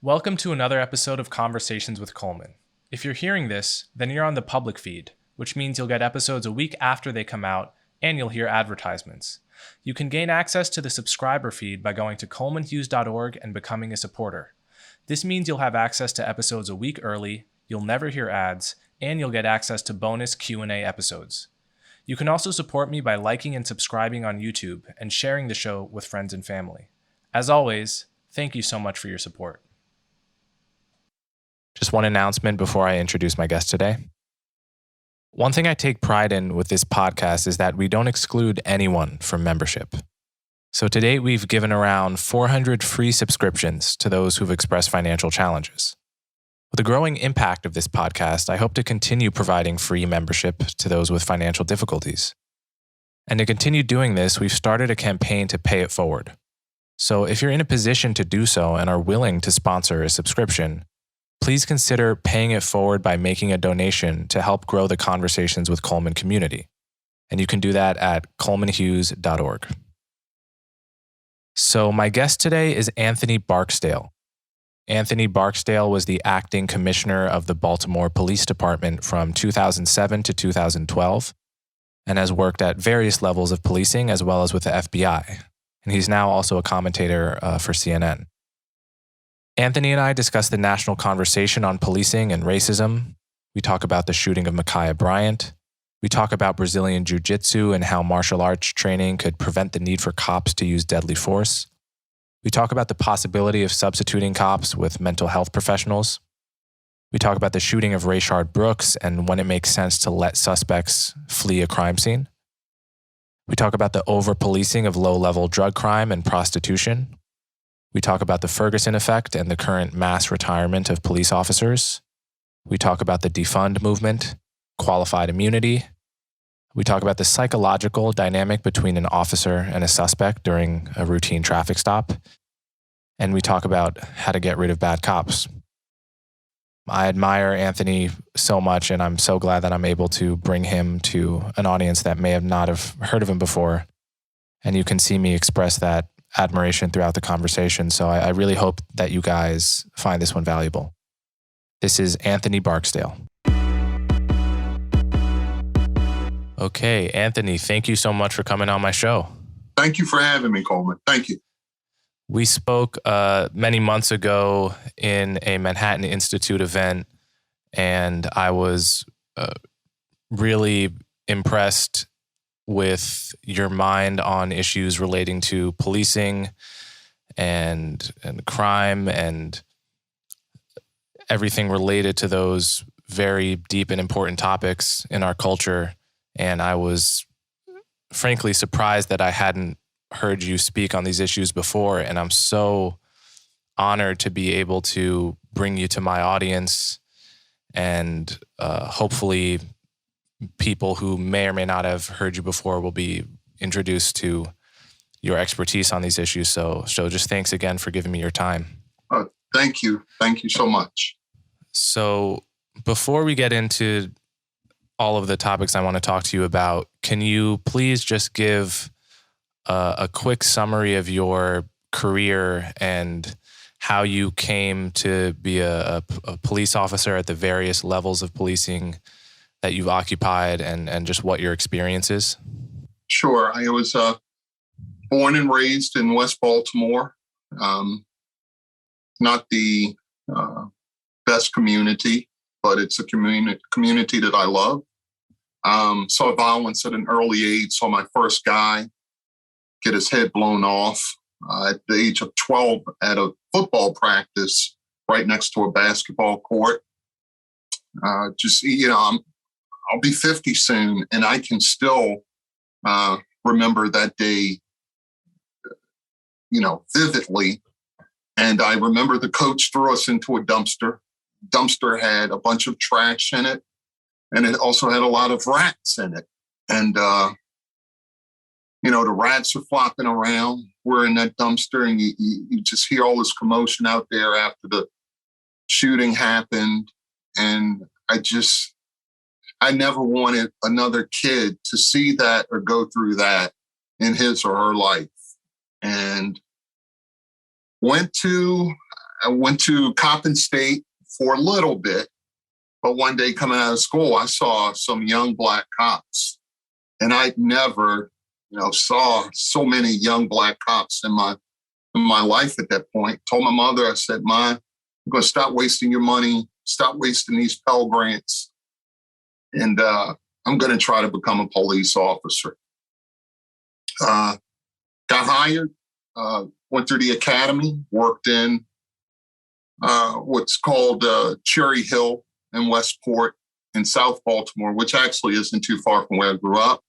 Welcome to another episode of Conversations with Coleman. If you're hearing this, then you're on the public feed, which means you'll get episodes a week after they come out, and you'll hear advertisements. You can gain access to the subscriber feed by going to colemanhughes.org and becoming a supporter. This means you'll have access to episodes a week early, you'll never hear ads, and you'll get access to bonus Q&A episodes. You can also support me by liking and subscribing on YouTube and sharing the show with friends and family. As always, thank you so much for your support. Just one announcement before I introduce my guest today. One thing I take pride in with this podcast is that we don't exclude anyone from membership. So to date, we've given around 400 free subscriptions to those who've expressed financial challenges. With the growing impact of this podcast, I hope to continue providing free membership to those with financial difficulties. And to continue doing this, we've started a campaign to pay it forward. So if you're in a position to do so and are willing to sponsor a subscription, please consider paying it forward by making a donation to help grow the Conversations with Coleman community. And you can do that at colemanhughes.org. So my guest today is Anthony Barksdale. Anthony Barksdale was the acting commissioner of the Baltimore Police Department from 2007 to 2012 and has worked at various levels of policing as well as with the FBI. And he's now also a commentator for CNN. Anthony and I discuss the national conversation on policing and racism. We talk about the shooting of Makhia Bryant. We talk about Brazilian Jiu-Jitsu and how martial arts training could prevent the need for cops to use deadly force. We talk about the possibility of substituting cops with mental health professionals. We talk about the shooting of Rashard Brooks and when it makes sense to let suspects flee a crime scene. We talk about the over-policing of low-level drug crime and prostitution. We talk about the Ferguson effect and the current mass retirement of police officers. We talk about the defund movement, qualified immunity. We talk about the psychological dynamic between an officer and a suspect during a routine traffic stop. And we talk about how to get rid of bad cops. I admire Anthony so much, and I'm so glad that I'm able to bring him to an audience that may have not have heard of him before. And you can see me express that admiration throughout the conversation. So I really hope that you guys find this one valuable. This is Anthony Barksdale. Okay, Anthony, thank you so much for coming on my show. Thank you for having me, Coleman. Thank you. We spoke many months ago in a Manhattan Institute event, and I was really impressed with your mind on issues relating to policing and crime and everything related to those very deep and important topics in our culture. And I was frankly surprised that I hadn't heard you speak on these issues before. And I'm so honored to be able to bring you to my audience and hopefully people who may or may not have heard you before will be introduced to your expertise on these issues. So just thanks again for giving me your time. Thank you. Thank you so much. So before we get into all of the topics I want to talk to you about, can you please just give a quick summary of your career and how you came to be a police officer at the various levels of policing that you've occupied and just what your experience is? Sure. I was born and raised in West Baltimore. Not the best community, but it's a community that I love. Saw violence at an early age. Saw my first guy get his head blown off at the age of 12 at a football practice right next to a basketball court. I'll be 50 soon, and I can still remember that day, vividly. And I remember the coach threw us into a dumpster. Dumpster had a bunch of trash in it, and it also had a lot of rats in it. And, the rats are flopping around. We're in that dumpster, and you just hear all this commotion out there after the shooting happened. And I never wanted another kid to see that or go through that in his or her life. And went to I went to Coppin State for a little bit, but one day coming out of school, I saw some young Black cops, and I'd never, saw so many young Black cops in my life at that point. Told my mother, I said, "Ma, I'm going to stop wasting your money, stop wasting these Pell Grants, and I'm going to try to become a police officer." Got hired, went through the academy, worked in what's called Cherry Hill in Westport in South Baltimore, which actually isn't too far from where I grew up.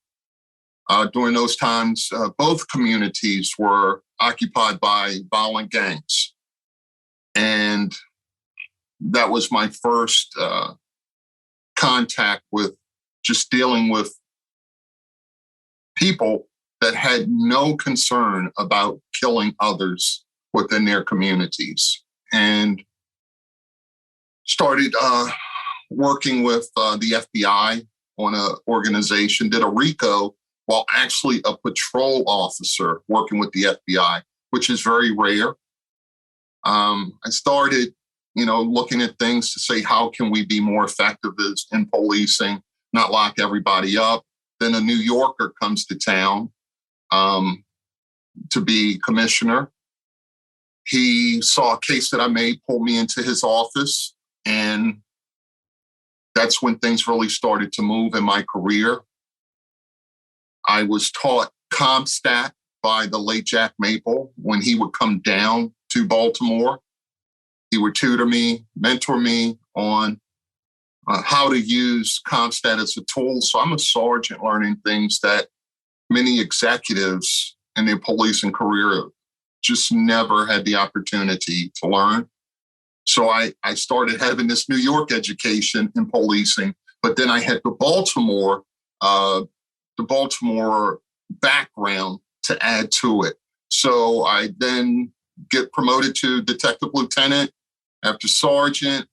During those times, both communities were occupied by violent gangs. And that was my first contact with just dealing with people that had no concern about killing others within their communities. And started working with the FBI on an organization, did a RICO while actually a patrol officer working with the FBI, which is very rare. I started, looking at things to say, how can we be more effective in policing, not lock everybody up? Then a New Yorker comes to town to be commissioner. He saw a case that I made, pulled me into his office, and that's when things really started to move in my career. I was taught CompStat by the late Jack Maple when he would come down to Baltimore. He would tutor me, mentor me on how to use CompStat as a tool. So I'm a sergeant learning things that many executives in their policing career just never had the opportunity to learn. So I started having this New York education in policing, but then I had the Baltimore background to add to it. So I then get promoted to detective lieutenant, after sergeant,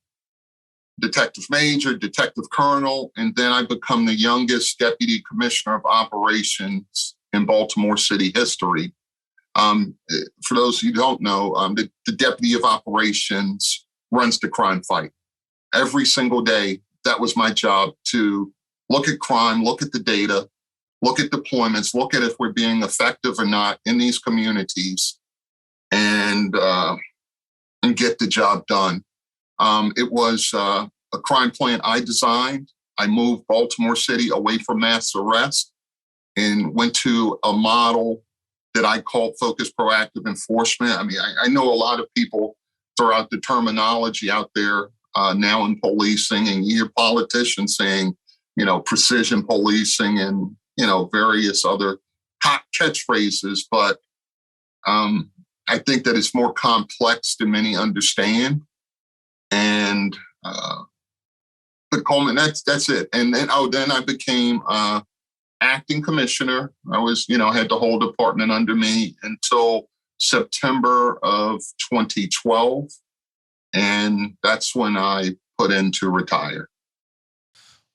detective major, detective colonel, and then I become the youngest deputy commissioner of operations in Baltimore City history. For those of you who don't know, the deputy of operations runs the crime fight. Every single day, that was my job, to look at crime, look at the data, look at deployments, look at if we're being effective or not in these communities, and get the job done. It was a crime plan I designed. I moved Baltimore City away from mass arrest and went to a model that I called focused proactive enforcement. I mean, I know a lot of people throw out the terminology out there now in policing, and you hear politicians saying, precision policing and, various other hot catchphrases. But I think that it's more complex than many understand. And but Coleman, that's it. And then I became acting commissioner. I was, had the whole department under me until September of 2012. And that's when I put in to retire.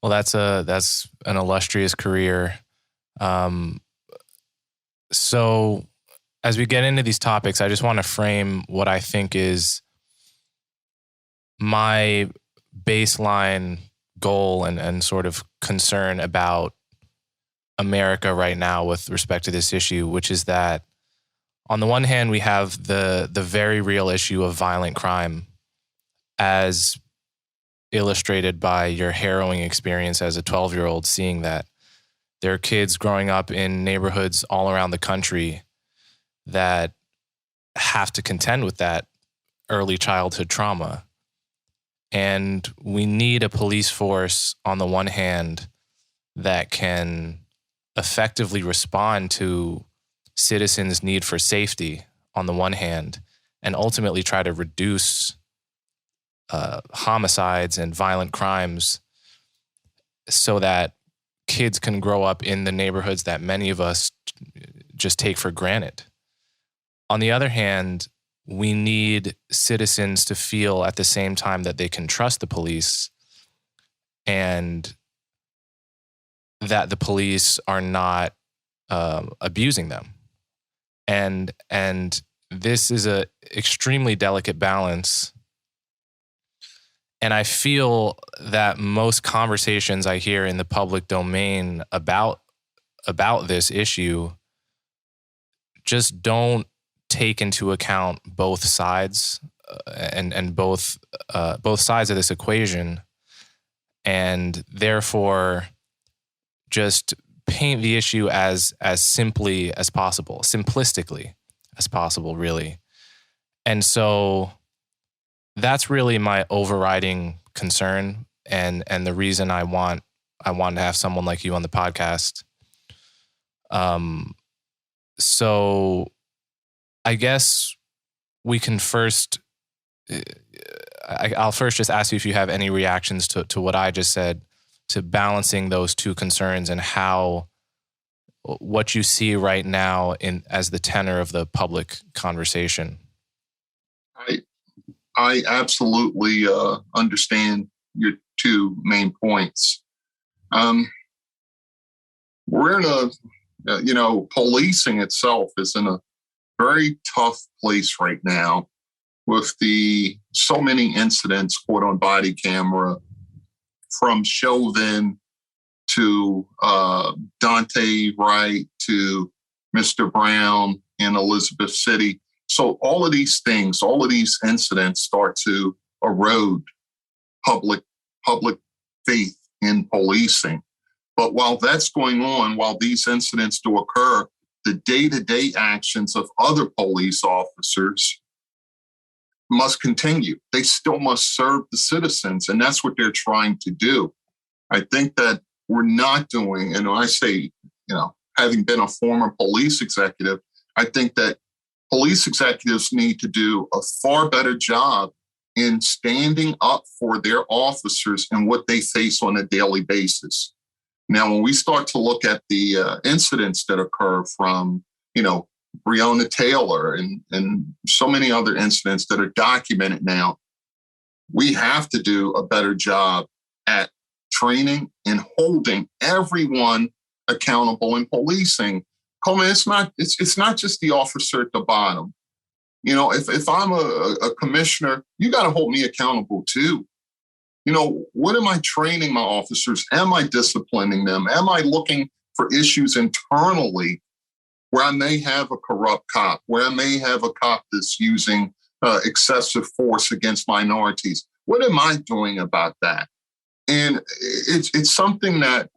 Well, that's an illustrious career. So as we get into these topics, I just want to frame what I think is my baseline goal and sort of concern about America right now with respect to this issue, which is that on the one hand, we have the very real issue of violent crime as illustrated by your harrowing experience as a 12-year-old, seeing that there are kids growing up in neighborhoods all around the country that have to contend with that early childhood trauma. And we need a police force on the one hand that can effectively respond to citizens' need for safety on the one hand, and ultimately try to reduce homicides and violent crimes so that kids can grow up in the neighborhoods that many of us just take for granted. On the other hand, we need citizens to feel at the same time that they can trust the police and that the police are not abusing them. And this is a extremely delicate balance. And I feel that most conversations I hear in the public domain about this issue just don't take into account both sides and both sides of this equation, and therefore just paint the issue as simply as possible, simplistically as possible, really. And so that's really my overriding concern, and the reason I want to have someone like you on the podcast. So I guess we can first, I'll first just ask you if you have any reactions to what I just said, to balancing those two concerns and what you see right now as the tenor of the public conversation. I absolutely understand your two main points. We're in policing itself is in a very tough place right now with so many incidents caught on body camera, from Chauvin to Dante Wright to Mr. Brown in Elizabeth City. So all of these things, all of these incidents start to erode public faith in policing. But while that's going on, while these incidents do occur, the day-to-day actions of other police officers must continue. They still must serve the citizens, and that's what they're trying to do. I think that we're not doing, and when I say, having been a former police executive, I think that police executives need to do a far better job in standing up for their officers and what they face on a daily basis. Now, when we start to look at the incidents that occur from, Breonna Taylor and so many other incidents that are documented now, we have to do a better job at training and holding everyone accountable in policing. Coleman, it's not just the officer at the bottom. If I'm a commissioner, you got to hold me accountable too. What am I training my officers? Am I disciplining them? Am I looking for issues internally where I may have a corrupt cop, where I may have a cop that's using excessive force against minorities? What am I doing about that? And it's something that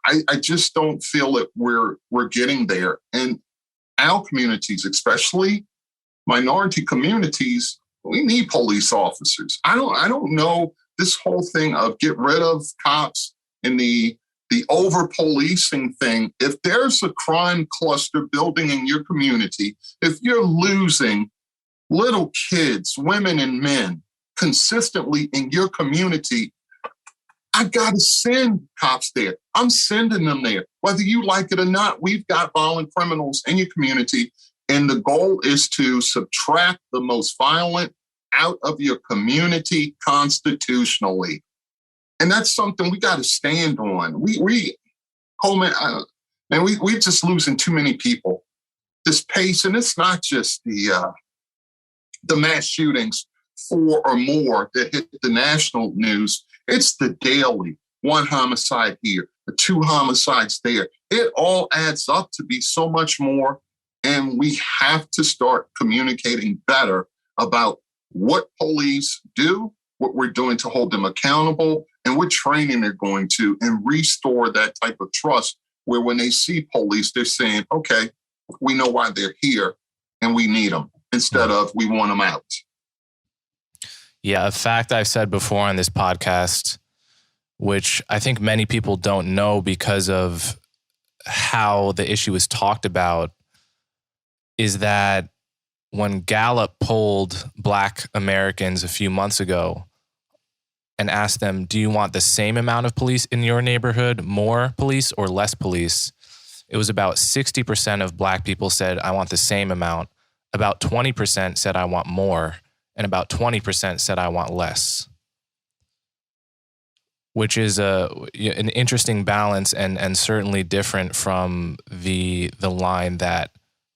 I just don't feel that we're getting there. And our communities, especially minority communities, we need police officers. I don't know this whole thing of get rid of cops and the over-policing thing. If there's a crime cluster building in your community, if you're losing little kids, women and men consistently in your community, I got to send cops there. I'm sending them there. Whether you like it or not, we've got violent criminals in your community. And the goal is to subtract the most violent out of your community constitutionally. And that's something we got to stand on. Coleman, we're just losing too many people. This pace, and it's not just the mass shootings, 4 or more that hit the national news. It's the daily 1 homicide here, 2 homicides there. It all adds up to be so much more. And we have to start communicating better about what police do, what we're doing to hold them accountable, and what training they're going to, and restore that type of trust where when they see police, they're saying, okay, we know why they're here and we need them, instead of we want them out. Yeah, a fact I've said before on this podcast, which I think many people don't know because of how the issue is talked about, is that when Gallup polled Black Americans a few months ago and asked them, do you want the same amount of police in your neighborhood, more police or less police? It was about 60% of Black people said, I want the same amount. About 20% said, I want more. And about 20% said, I want less. Which is an interesting balance and certainly different from the line that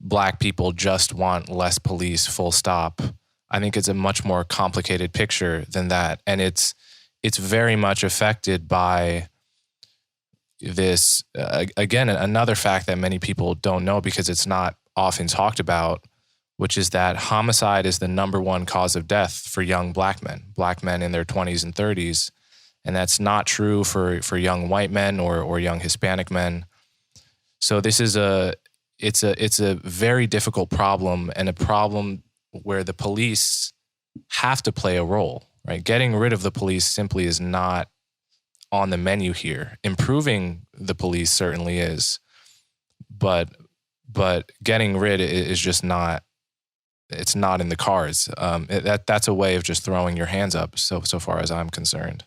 Black people just want less police, full stop. I think it's a much more complicated picture than that. And it's very much affected by this, again, another fact that many people don't know because it's not often talked about, which is that homicide is the number one cause of death for young Black men in their 20s and 30s. And that's not true for young white men or young Hispanic men. So this is it's a very difficult problem, and a problem where the police have to play a role, right? Getting rid of the police simply is not on the menu here. Improving the police certainly is, but getting rid is just not. It's not in the cards. That's a way of just throwing your hands up. So far as I'm concerned.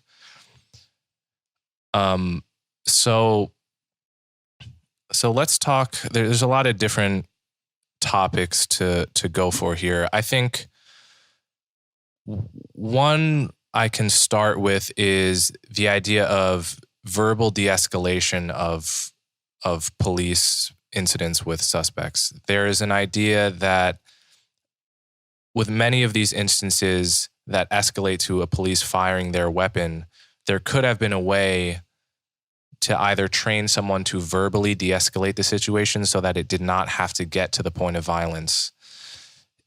So let's talk. There's a lot of different topics to go for here. I think one I can start with is the idea of verbal de-escalation of police incidents with suspects. There is an idea that with many of these instances that escalate to a police firing their weapon, there could have been a way to either train someone to verbally de-escalate the situation so that it did not have to get to the point of violence.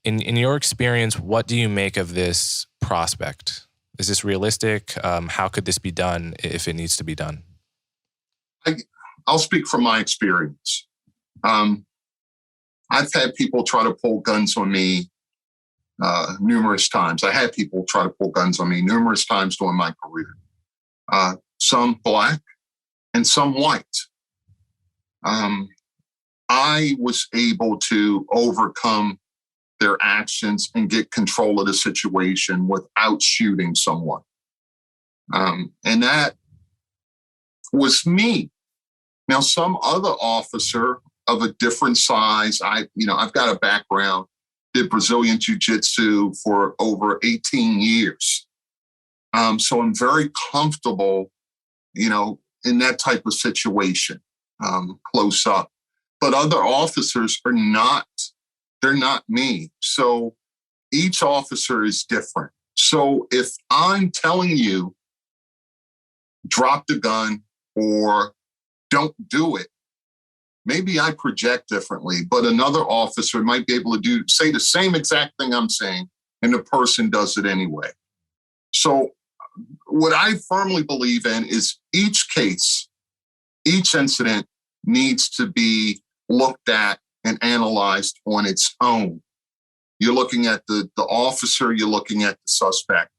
In your experience, what do you make of this prospect? Is this realistic? How could this be done if it needs to be done? I'll speak from my experience. I've had people try to pull guns on me numerous times. I had people try to pull guns on me numerous times during my career. Some Black and some white. I was able to overcome their actions and get control of the situation without shooting someone. And that was me. Now, some other officer of a different size, I've got a background, did Brazilian Jiu-Jitsu for over 18 years. So I'm very comfortable, in that type of situation, close up. But other officers are not, they're not me. So each officer is different. So if I'm telling you, drop the gun or don't do it, maybe I project differently, but another officer might be able to say the same exact thing I'm saying, and the person does it anyway. So what I firmly believe in is each case, each incident needs to be looked at and analyzed on its own. You're looking at the officer, you're looking at the suspect.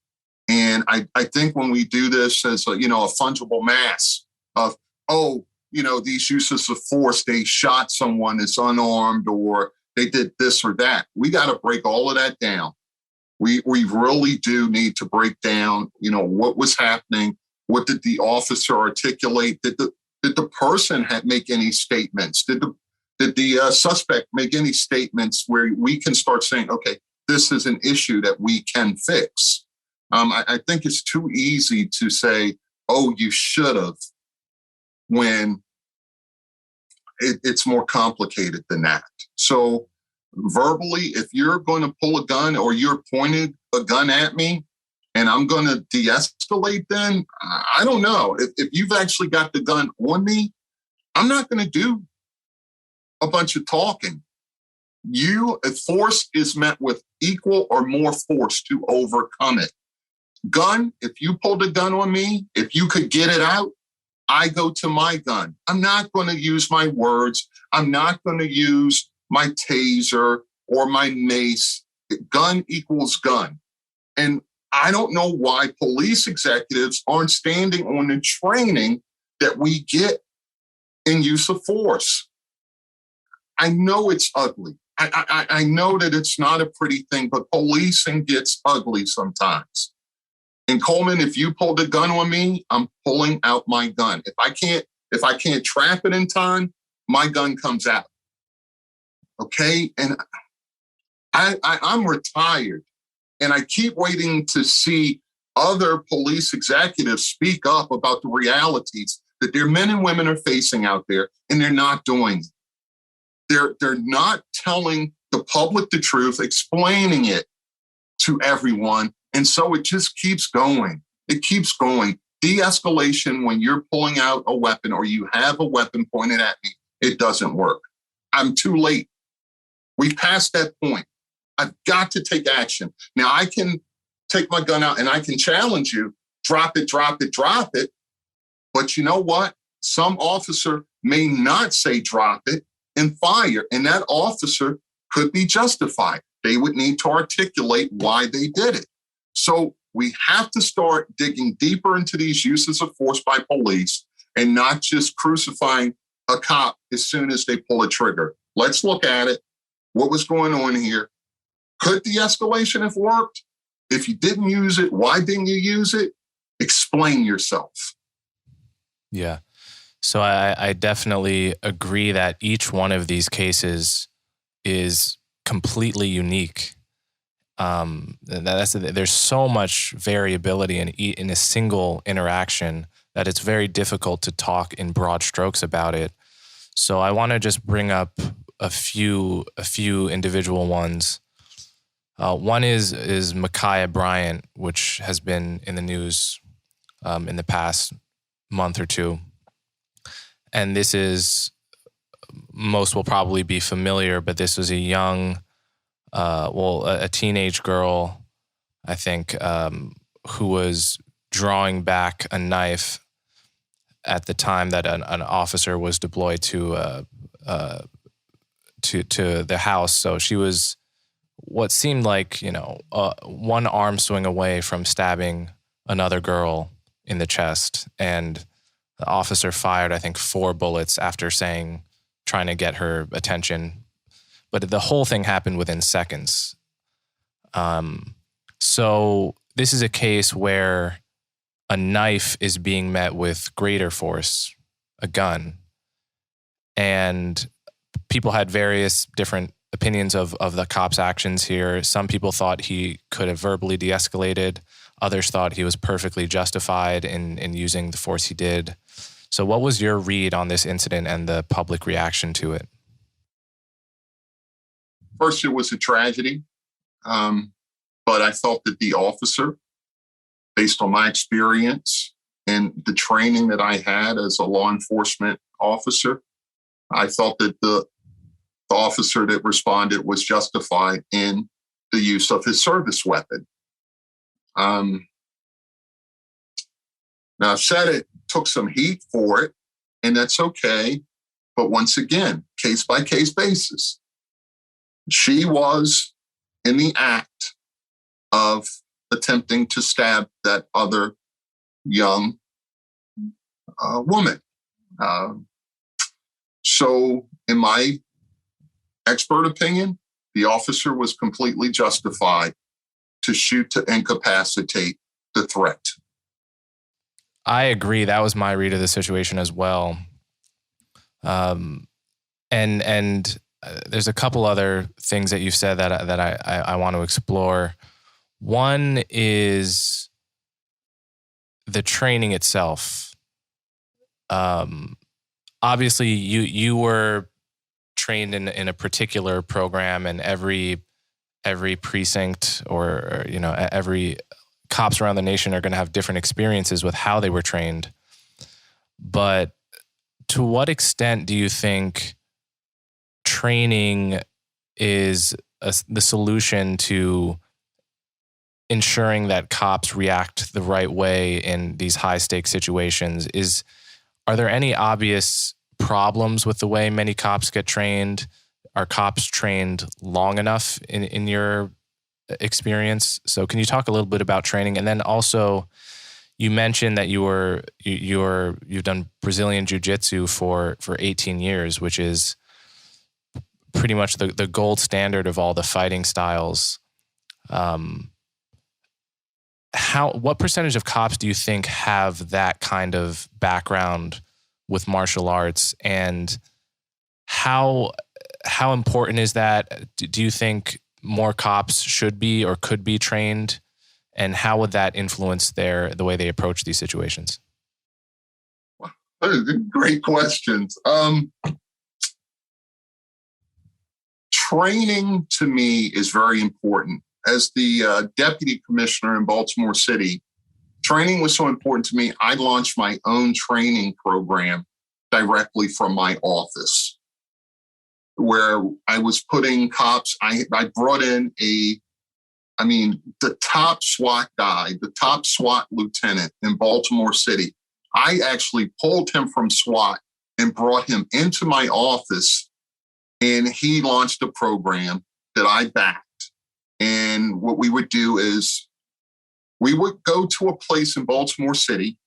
And I think when we do this as a fungible mass of, these uses of force, they shot someone that's unarmed or they did this or that. We got to break all of that down. We really do need to break down, what was happening. What did the officer articulate? Did the person make any statements? Did the suspect make any statements where we can start saying, okay, this is an issue that we can fix? I think it's too easy to say, oh, you should have, when it's more complicated than that. So verbally, if you're going to pull a gun or you're pointing a gun at me and I'm going to de-escalate, then I don't know. If you've actually got the gun on me, I'm not going to do a bunch of talking. Force is met with equal or more force to overcome it. Gun, if you pulled a gun on me, if you could get it out, I go to my gun. I'm not going to use my words. I'm not going to use my taser or my mace. Gun equals gun. And I don't know why police executives aren't standing on the training that we get in use of force. I know it's ugly. I know that it's not a pretty thing, but policing gets ugly sometimes. And Coleman, if you pulled a gun on me, I'm pulling out my gun. If I can't trap it in time, my gun comes out. Okay? And I'm retired, and I keep waiting to see other police executives speak up about the realities that their men and women are facing out there, and they're not doing it. They're not telling the public the truth, explaining it to everyone. And so it just keeps going. It keeps going. De-escalation, when you're pulling out a weapon or you have a weapon pointed at me, it doesn't work. I'm too late. We passed that point. I've got to take action. Now I can take my gun out and I can challenge you, drop it, drop it, drop it. But you know what? Some officer may not say drop it and fire, and that officer could be justified. They would need to articulate why they did it. So we have to start digging deeper into these uses of force by police and not just crucifying a cop as soon as they pull a trigger. Let's look at it. What was going on here? Could de-escalation have worked? If you didn't use it, why didn't you use it? Explain yourself. Yeah. So I definitely agree that each one of these cases is completely unique. There's so much variability in a single interaction that it's very difficult to talk in broad strokes about it. So I want to just bring up a few individual ones. One is Makhia Bryant, which has been in the news in the past month or two. And this is, most will probably be familiar, but this was a young, a teenage girl, I think, who was drawing back a knife at the time that an officer was deployed to the house. So she was what seemed like, one arm swing away from stabbing another girl in the chest. And the officer fired, I think, 4 bullets after trying to get her attention. But the whole thing happened within seconds. So this is a case where a knife is being met with greater force, a gun. And people had various different opinions of the cop's actions here. Some people thought he could have verbally de-escalated. Others thought he was perfectly justified in using the force he did. So what was your read on this incident and the public reaction to it? First, it was a tragedy. But I felt that the officer, based on my experience and the training that I had as a law enforcement officer, I felt that the officer that responded was justified in the use of his service weapon. Now, I've said it took some heat for it, and that's okay. But once again, case by case basis, she was in the act of attempting to stab that other young woman. So in my expert opinion, the officer was completely justified to shoot to incapacitate the threat. I agree. That was my read of the situation as well. And there's a couple other things that you've said that I want to explore. One is the training itself. Obviously, you were trained in a particular program, and every precinct or every cops around the nation are going to have different experiences with how they were trained. But to what extent do you think training is the solution to ensuring that cops react the right way in these high-stakes situations? Are there any obvious problems with the way many cops get trained? Are cops trained long enough in your experience? So can you talk a little bit about training? And then also, you mentioned that you've done Brazilian Jiu-Jitsu for 18 years, which is pretty much the gold standard of all the fighting styles. What percentage of cops do you think have that kind of background with martial arts, and how important is that? Do you think more cops should be or could be trained, and how would that influence the way they approach these situations? Great questions. training to me is very important. As the deputy commissioner in Baltimore City, training was so important to me, I launched my own training program directly from my office, where I was putting cops. I brought in the top SWAT guy, the top SWAT lieutenant in Baltimore City. I actually pulled him from SWAT and brought him into my office, and he launched a program that I backed. And what we would do is we would go to a place in Baltimore City,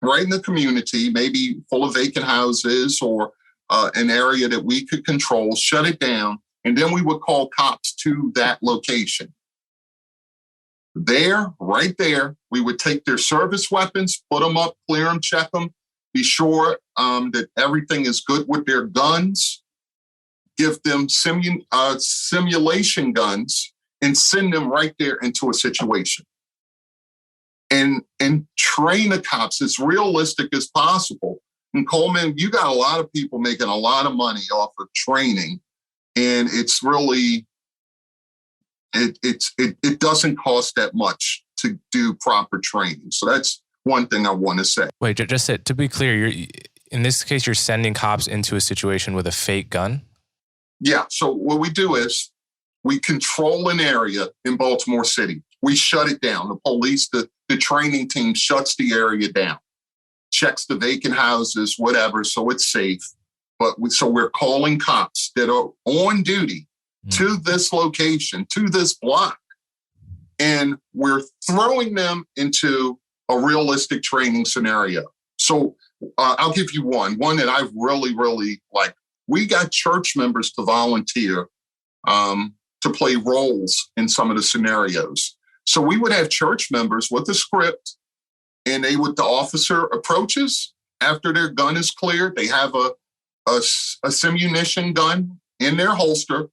right in the community, maybe full of vacant houses or an area that we could control, shut it down, and then we would call cops to that location. There, right there, we would take their service weapons, put them up, clear them, check them, be sure that everything is good with their guns, give them simulation guns, and send them right there into a situation. And train the cops as realistic as possible. And Coleman, you got a lot of people making a lot of money off of training, and it's really it doesn't cost that much to do proper training. So that's one thing I want to say. Wait, just to be clear, in this case, you're sending cops into a situation with a fake gun? Yeah. So what we do is we control an area in Baltimore City. We shut it down. The police, the training team shuts the area down, checks the vacant houses, whatever, so it's safe. So we're calling cops that are on duty to this location, to this block, and we're throwing them into a realistic training scenario. So I'll give you one that I really, really like. We got church members to volunteer to play roles in some of the scenarios. So we would have church members with a script, and the officer approaches after their gun is cleared. They have a simunition gun in their holster,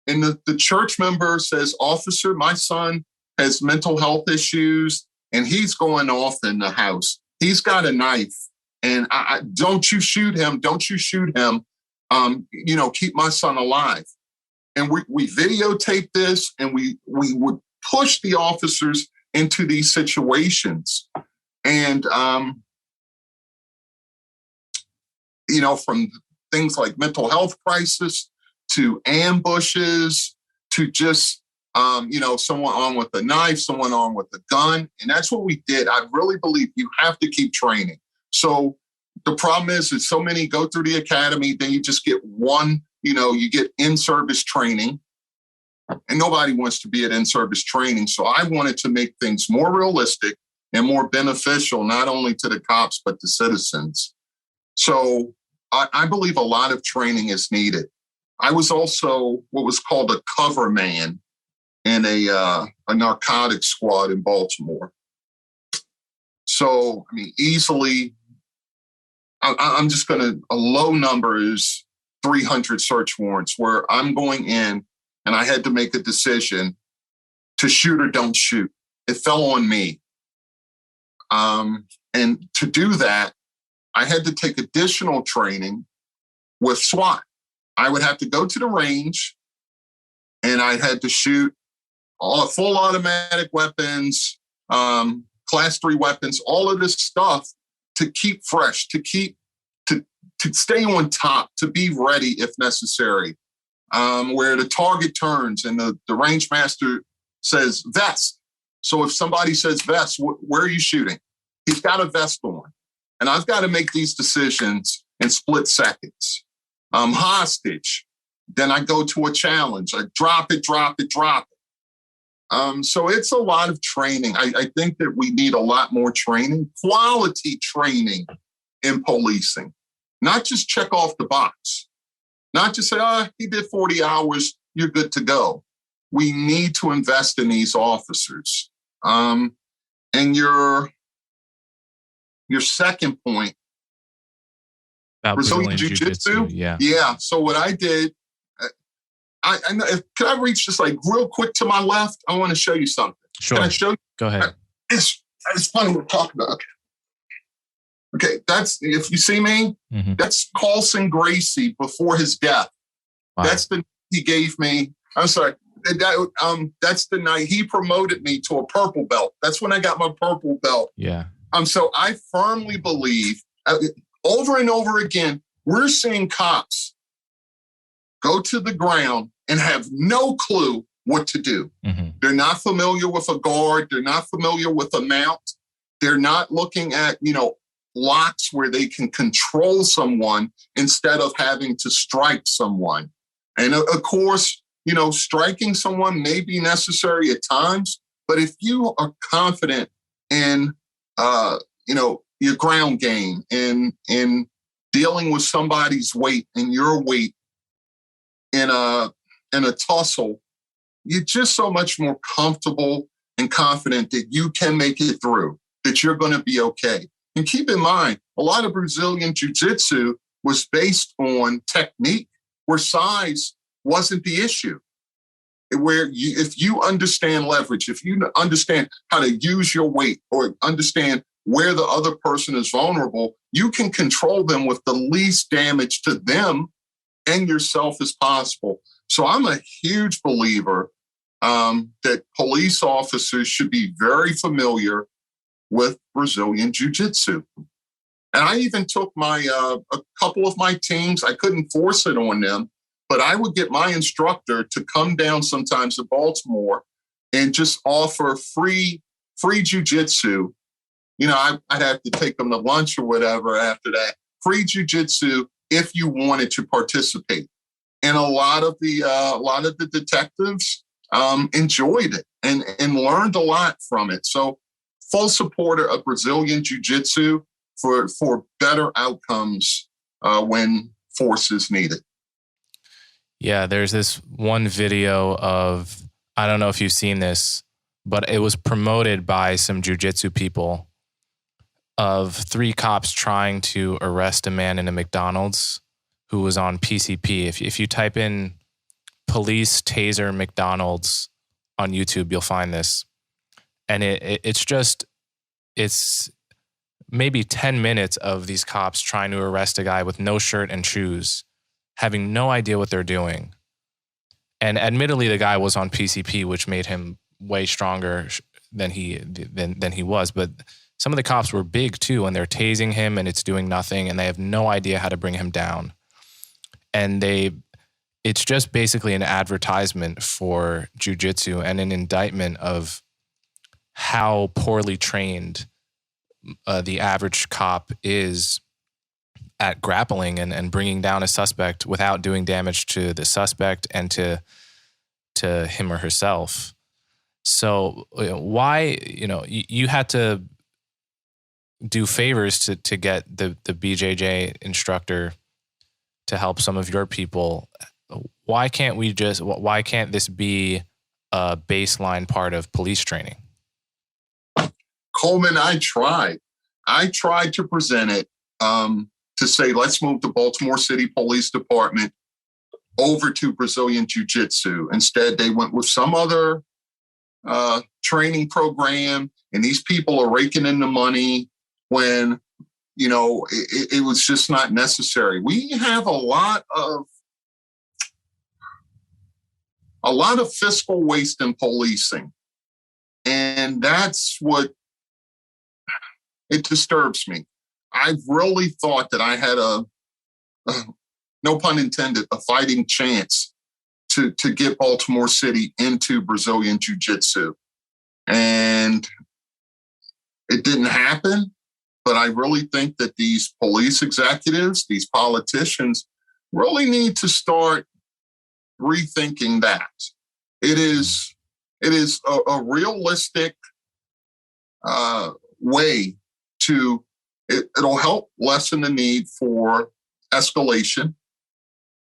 and the church member says, "Officer, my son has mental health issues, and he's going off in the house. He's got a knife, and don't you shoot him. Don't you shoot him. Keep my son alive." And we videotape this, and we would push the officers into these situations. And, from things like mental health crisis to ambushes to just, someone armed with a knife, someone armed with a gun. And that's what we did. I really believe you have to keep training. So the problem is that so many go through the academy, then you just get one, you get in-service training, and nobody wants to be at in-service training. So I wanted to make things more realistic and more beneficial, not only to the cops, but to citizens. So I believe a lot of training is needed. I was also what was called a cover man in a narcotics squad in Baltimore. So, easily, I'm just a low number is 300 search warrants where I'm going in and I had to make a decision to shoot or don't shoot. It fell on me. And to do that, I had to take additional training with SWAT. I would have to go to the range and I had to shoot all full automatic weapons, class 3 weapons, all of this stuff to keep fresh, to stay on top, to be ready if necessary. Where the target turns and the range master says vest. So if somebody says vest, where are you shooting? He's got a vest on. And I've got to make these decisions in split seconds. Hostage. Then I go to a challenge. I drop it. So it's a lot of training. I think that we need a lot more training, quality training in policing. Not just check off the box. Not just say, he did 40 hours, you're good to go. We need to invest in these officers. And your second point, Brazilian Jiu-Jitsu. Yeah. So what I did, can I reach just real quick to my left? I want to show you something. Sure. Can I show you? Go ahead. It's funny we're talking about. Okay, that's, if you see me, that's Carlson Gracie before his death. Wow. he gave me, I'm sorry, that's the night he promoted me to a purple belt. That's when I got my purple belt. Yeah. So I firmly believe, over and over again, we're seeing cops go to the ground and have no clue what to do. Mm-hmm. They're not familiar with a guard. They're not familiar with a mount. They're not looking at, locks where they can control someone instead of having to strike someone. And of course, striking someone may be necessary at times, but if you are confident in, your ground game and in dealing with somebody's weight and your weight in a tussle, you're just so much more comfortable and confident that you can make it through, that you're going to be okay. And keep in mind, a lot of Brazilian Jiu-Jitsu was based on technique, where size wasn't the issue. Where if you understand leverage, if you understand how to use your weight or understand where the other person is vulnerable, you can control them with the least damage to them and yourself as possible. So I'm a huge believer that police officers should be very familiar with Brazilian Jiu-Jitsu. And I even took a couple of my teams, I couldn't force it on them, but I would get my instructor to come down sometimes to Baltimore and just offer free Jiu-Jitsu. I'd have to take them to lunch or whatever after that. Free Jiu-Jitsu if you wanted to participate. And a lot of the detectives enjoyed it and learned a lot from it. So full supporter of Brazilian Jiu-Jitsu for better outcomes when force is needed. Yeah, there's this one video of, I don't know if you've seen this, but it was promoted by some jiu-jitsu people, of 3 cops trying to arrest a man in a McDonald's who was on PCP. If you type in police taser McDonald's on YouTube, you'll find this. And it's maybe 10 minutes of these cops trying to arrest a guy with no shirt and shoes, having no idea what they're doing. And admittedly, the guy was on PCP, which made him way stronger than he was. But some of the cops were big too, and they're tasing him and it's doing nothing, and they have no idea how to bring him down. And it's just basically an advertisement for jiu-jitsu and an indictment of how poorly trained the average cop is at grappling and bringing down a suspect without doing damage to the suspect and to him or herself. So why, you had to do favors to get the BJJ instructor to help some of your people. Why can't this be a baseline part of police training? Coleman, I tried to present it to say, let's move the Baltimore City Police Department over to Brazilian Jiu-Jitsu. Instead, they went with some other training program, and these people are raking in the money when, it was just not necessary. We have a lot of fiscal waste in policing, and that's what it disturbs me. I really thought that I had no pun intended, a fighting chance to get Baltimore City into Brazilian Jiu-Jitsu. And it didn't happen, but I really think that these police executives, these politicians, really need to start rethinking that. It is a realistic way to, it'll help lessen the need for escalation,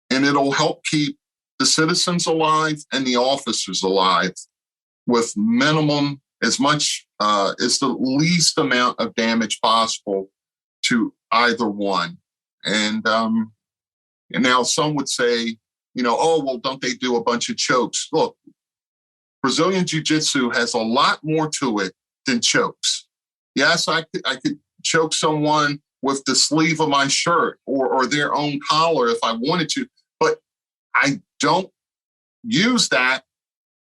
and it'll help keep the citizens alive and the officers alive with minimum, as much as the least amount of damage possible to either one. And now some would say, oh, well, don't they do a bunch of chokes? Look, Brazilian Jiu-Jitsu has a lot more to it than chokes. Yes, I could choke someone with the sleeve of my shirt or their own collar if I wanted to, but I don't use that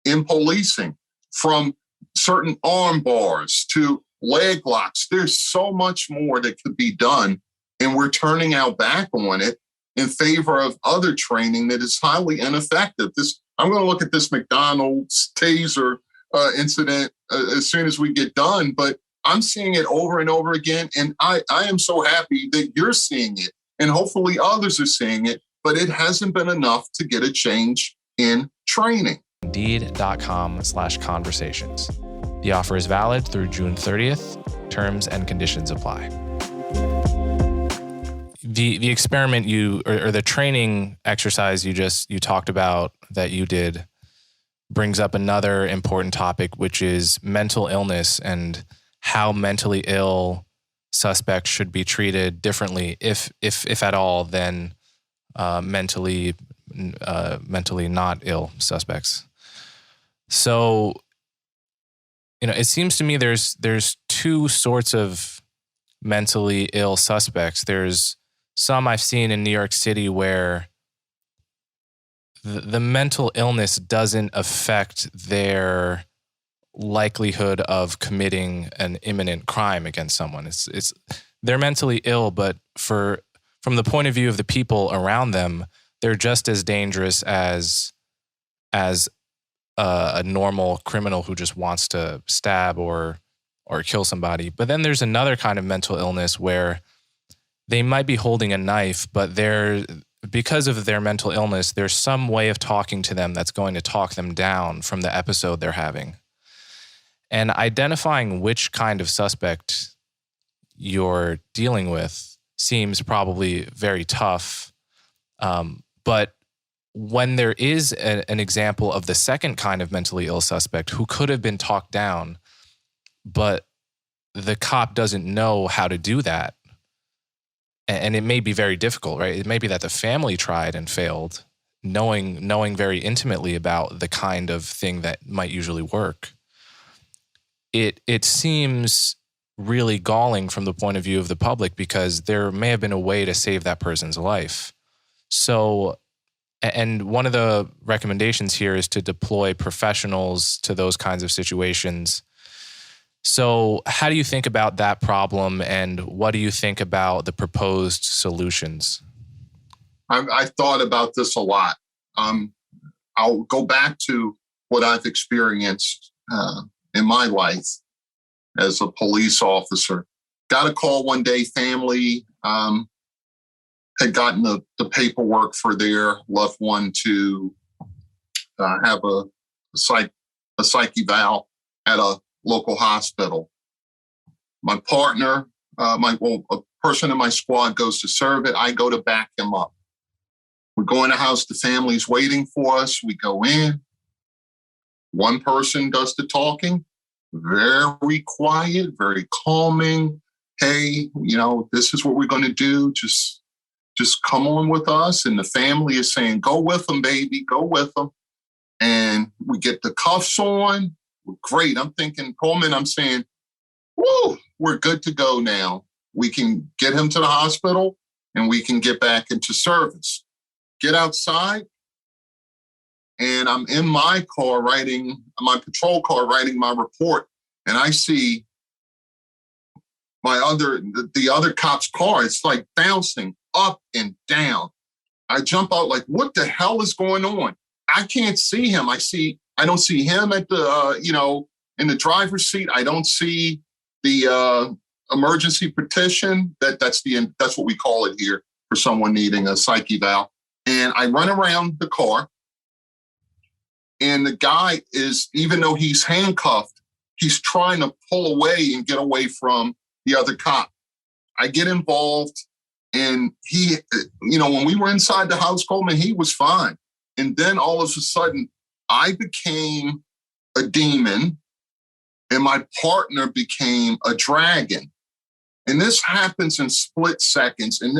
in policing, from certain arm bars to leg locks. There's so much more that could be done, and we're turning our back on it in favor of other training that is highly ineffective. I'm going to look at this McDonald's taser incident as soon as we get done, but I'm seeing it over and over again, and I am so happy that you're seeing it, and hopefully others are seeing it, but it hasn't been enough to get a change in training. Indeed.com/conversations. The offer is valid through June 30th. Terms and conditions apply. The experiment or the training exercise you talked about that you did brings up another important topic, which is mental illness and how mentally ill suspects should be treated differently, if at all, than mentally not ill suspects. So, it seems to me there's two sorts of mentally ill suspects. There's some I've seen in New York City where the mental illness doesn't affect their likelihood of committing an imminent crime against someone. They're mentally ill, but from the point of view of the people around them, they're just as dangerous as a normal criminal who just wants to stab or kill somebody. But then there's another kind of mental illness where they might be holding a knife, but because of their mental illness, there's some way of talking to them that's going to talk them down from the episode they're having. And identifying which kind of suspect you're dealing with seems probably very tough. But when there is an example of the second kind of mentally ill suspect who could have been talked down, but the cop doesn't know how to do that, and it may be very difficult, right? It may be that the family tried and failed, knowing very intimately about the kind of thing that might usually work. It seems really galling from the point of view of the public because there may have been a way to save that person's life. So, and one of the recommendations here is to deploy professionals to those kinds of situations. So how do you think about that problem, and what do you think about the proposed solutions? I thought about this a lot. I'll go back to what I've experienced in my life as a police officer. Got a call one day, family had gotten the paperwork for their loved one to have a psych eval at a local hospital. My partner, a person in my squad goes to serve it. I go to back him up. We go in the house. The family's waiting for us. We go in. One person does the talking, very quiet, very calming. Hey, this is what we're going to do. Just come on with us. And the family is saying, go with them, baby, go with them. And we get the cuffs on. Great. I'm thinking, Coleman, I'm saying, woo, we're good to go now. We can get him to the hospital and we can get back into service. Get outside. And I'm in my car my patrol car writing my report. And I see the other cop's car. It's like bouncing up and down. I jump out like, what the hell is going on? I can't see him. I don't see him at the, in the driver's seat. I don't see the emergency petition. That's what we call it here for someone needing a psych eval. And I run around the car. And the guy is, even though he's handcuffed, he's trying to pull away and get away from the other cop. I get involved, and he, when we were inside the house, Coleman, he was fine. And then all of a sudden, I became a demon, and my partner became a dragon. And this happens in split seconds. And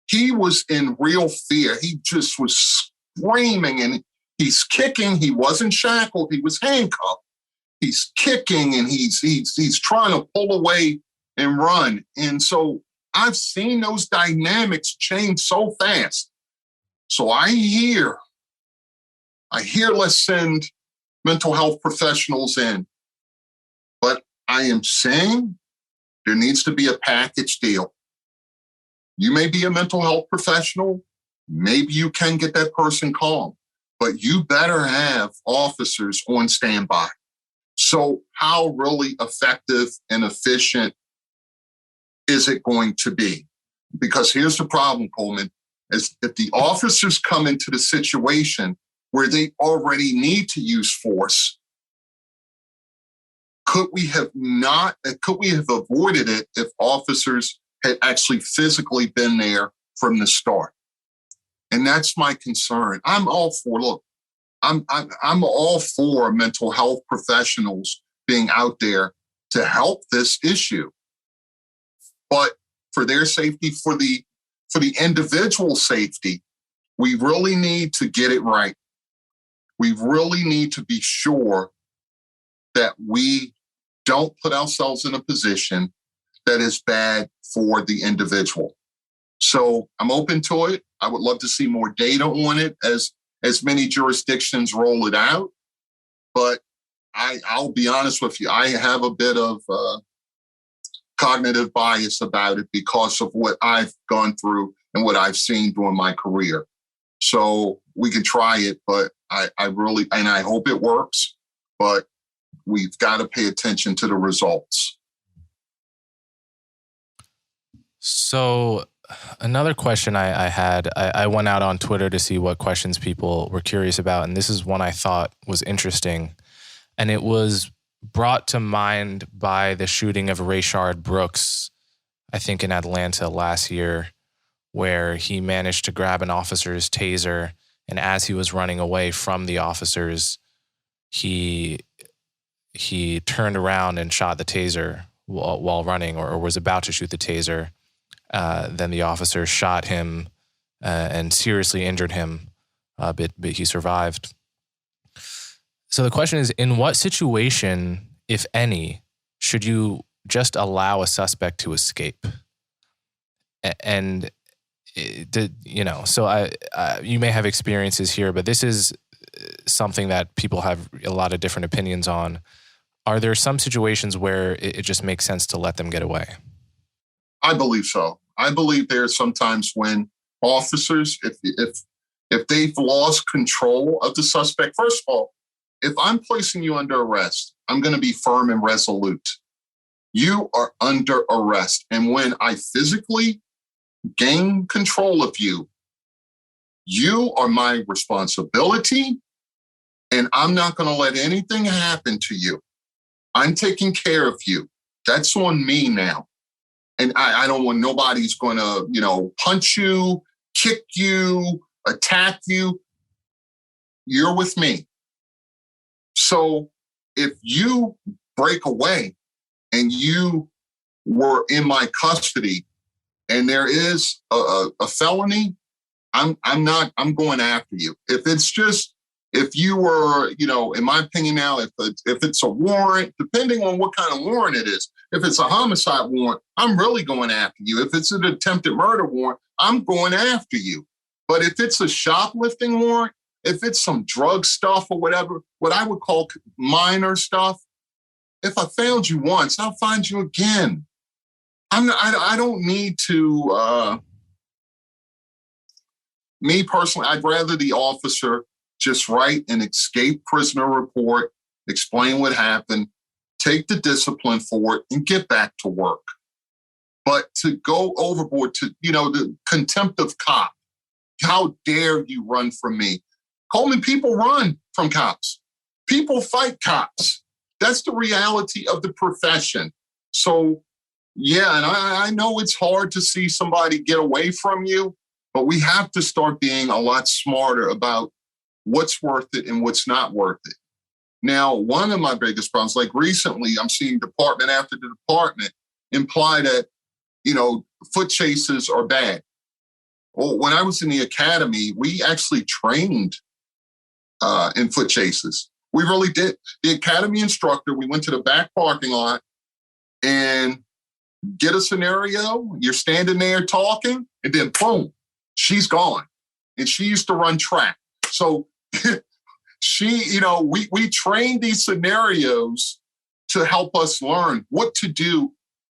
he was in real fear. He just was screaming, and he's kicking. He wasn't shackled. He was handcuffed. He's kicking, and he's trying to pull away and run. And so I've seen those dynamics change so fast. So I hear I hear let's send mental health professionals in, but I am saying there needs to be a package deal. You may be a mental health professional. Maybe you can get that person calm, but you better have officers on standby. So how really effective and efficient is it going to be? Because here's the problem, Coleman, is if the officers come into the situation where they already need to use force, could we have avoided it if officers had actually physically been there from the start? And that's my concern. I'm all for mental health professionals being out there to help this issue. But for their safety, for the individual safety, we really need to get it right. We really need to be sure that we don't put ourselves in a position that is bad for the individual. So I'm open to it. I would love to see more data on it as many jurisdictions roll it out. But I'll be honest with you, I have a bit of cognitive bias about it because of what I've gone through and what I've seen during my career. So we can try it, but I really, and I hope it works, but we've got to pay attention to the results. So another question I had, I went out on Twitter to see what questions people were curious about, and this is one I thought was interesting. And it was brought to mind by the shooting of Rashard Brooks, I think in Atlanta last year, where he managed to grab an officer's taser, and as he was running away from the officers, he turned around and shot the taser while running, or was about to shoot the taser. Then the officer shot him and seriously injured him, but he survived. So the question is, in what situation, if any, should you just allow a suspect to escape? And so you may have experiences here, but this is something that people have a lot of different opinions on. Are there some situations where it just makes sense to let them get away? I believe so. I believe there's sometimes when officers, if they've lost control of the suspect, first of all, if I'm placing you under arrest, I'm going to be firm and resolute. You are under arrest. And when I physically gain control of you, you are my responsibility, and I'm not going to let anything happen to you. I'm taking care of you. That's on me now. And I don't want nobody's going to, punch you, kick you, attack you. You're with me. So if you break away and you were in my custody and there is a felony, I'm going after you. If you were, in my opinion now, if it's a warrant, depending on what kind of warrant it is, if it's a homicide warrant, I'm really going after you. If it's an attempted murder warrant, I'm going after you. But if it's a shoplifting warrant, if it's some drug stuff or whatever, what I would call minor stuff, if I found you once, I'll find you again. I don't need to, me personally, I'd rather the officer just write an escape prisoner report, explain what happened, take the discipline for it, and get back to work. But to go overboard to, the contempt of cop, how dare you run from me? Coleman, people run from cops. People fight cops. That's the reality of the profession. So, yeah, and I know it's hard to see somebody get away from you, but we have to start being a lot smarter about what's worth it and what's not worth it. Now, one of my biggest problems, like recently, I'm seeing department after the department imply that, foot chases are bad. Well, when I was in the academy, we actually trained in foot chases. We really did. The academy instructor, we went to the back parking lot and get a scenario. You're standing there talking, and then boom, she's gone. And she used to run track. So we train these scenarios to help us learn what to do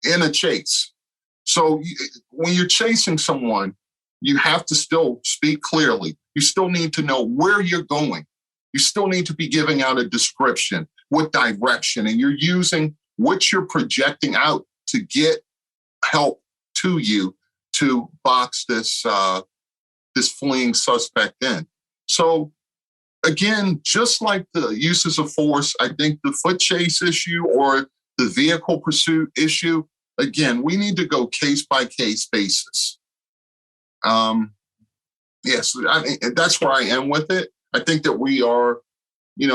in a chase. So when you're chasing someone, you have to still speak clearly. You still need to know where you're going. You still need to be giving out a description, what direction, and you're using what you're projecting out to get help to you to box this fleeing suspect in. So again, just like the uses of force, I think the foot chase issue or the vehicle pursuit issue, again, we need to go case by case basis. Yes, I mean, that's where I am with it. I think that we are,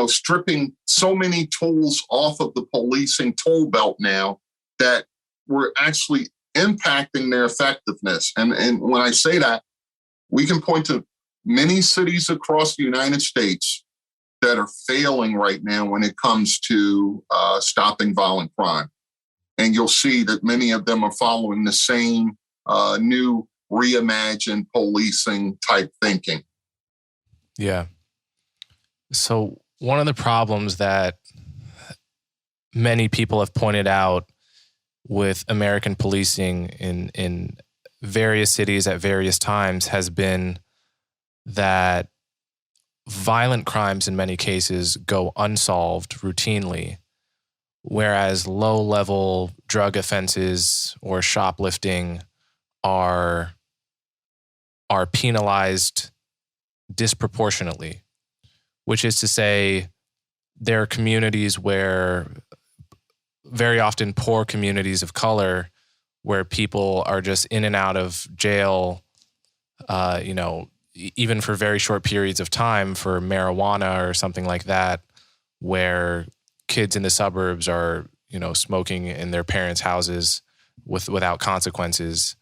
stripping so many tools off of the policing tool belt now that we're actually impacting their effectiveness. And when I say that, we can point to many cities across the United States that are failing right now when it comes to stopping violent crime. And you'll see that many of them are following the same new reimagined policing type thinking. Yeah. So one of the problems that many people have pointed out with American policing in various cities at various times has been that violent crimes in many cases go unsolved routinely, whereas low-level drug offenses or shoplifting are penalized disproportionately, which is to say there are communities where, very often poor communities of color, where people are just in and out of jail, even for very short periods of time for marijuana or something like that, where kids in the suburbs are, smoking in their parents' houses without consequences.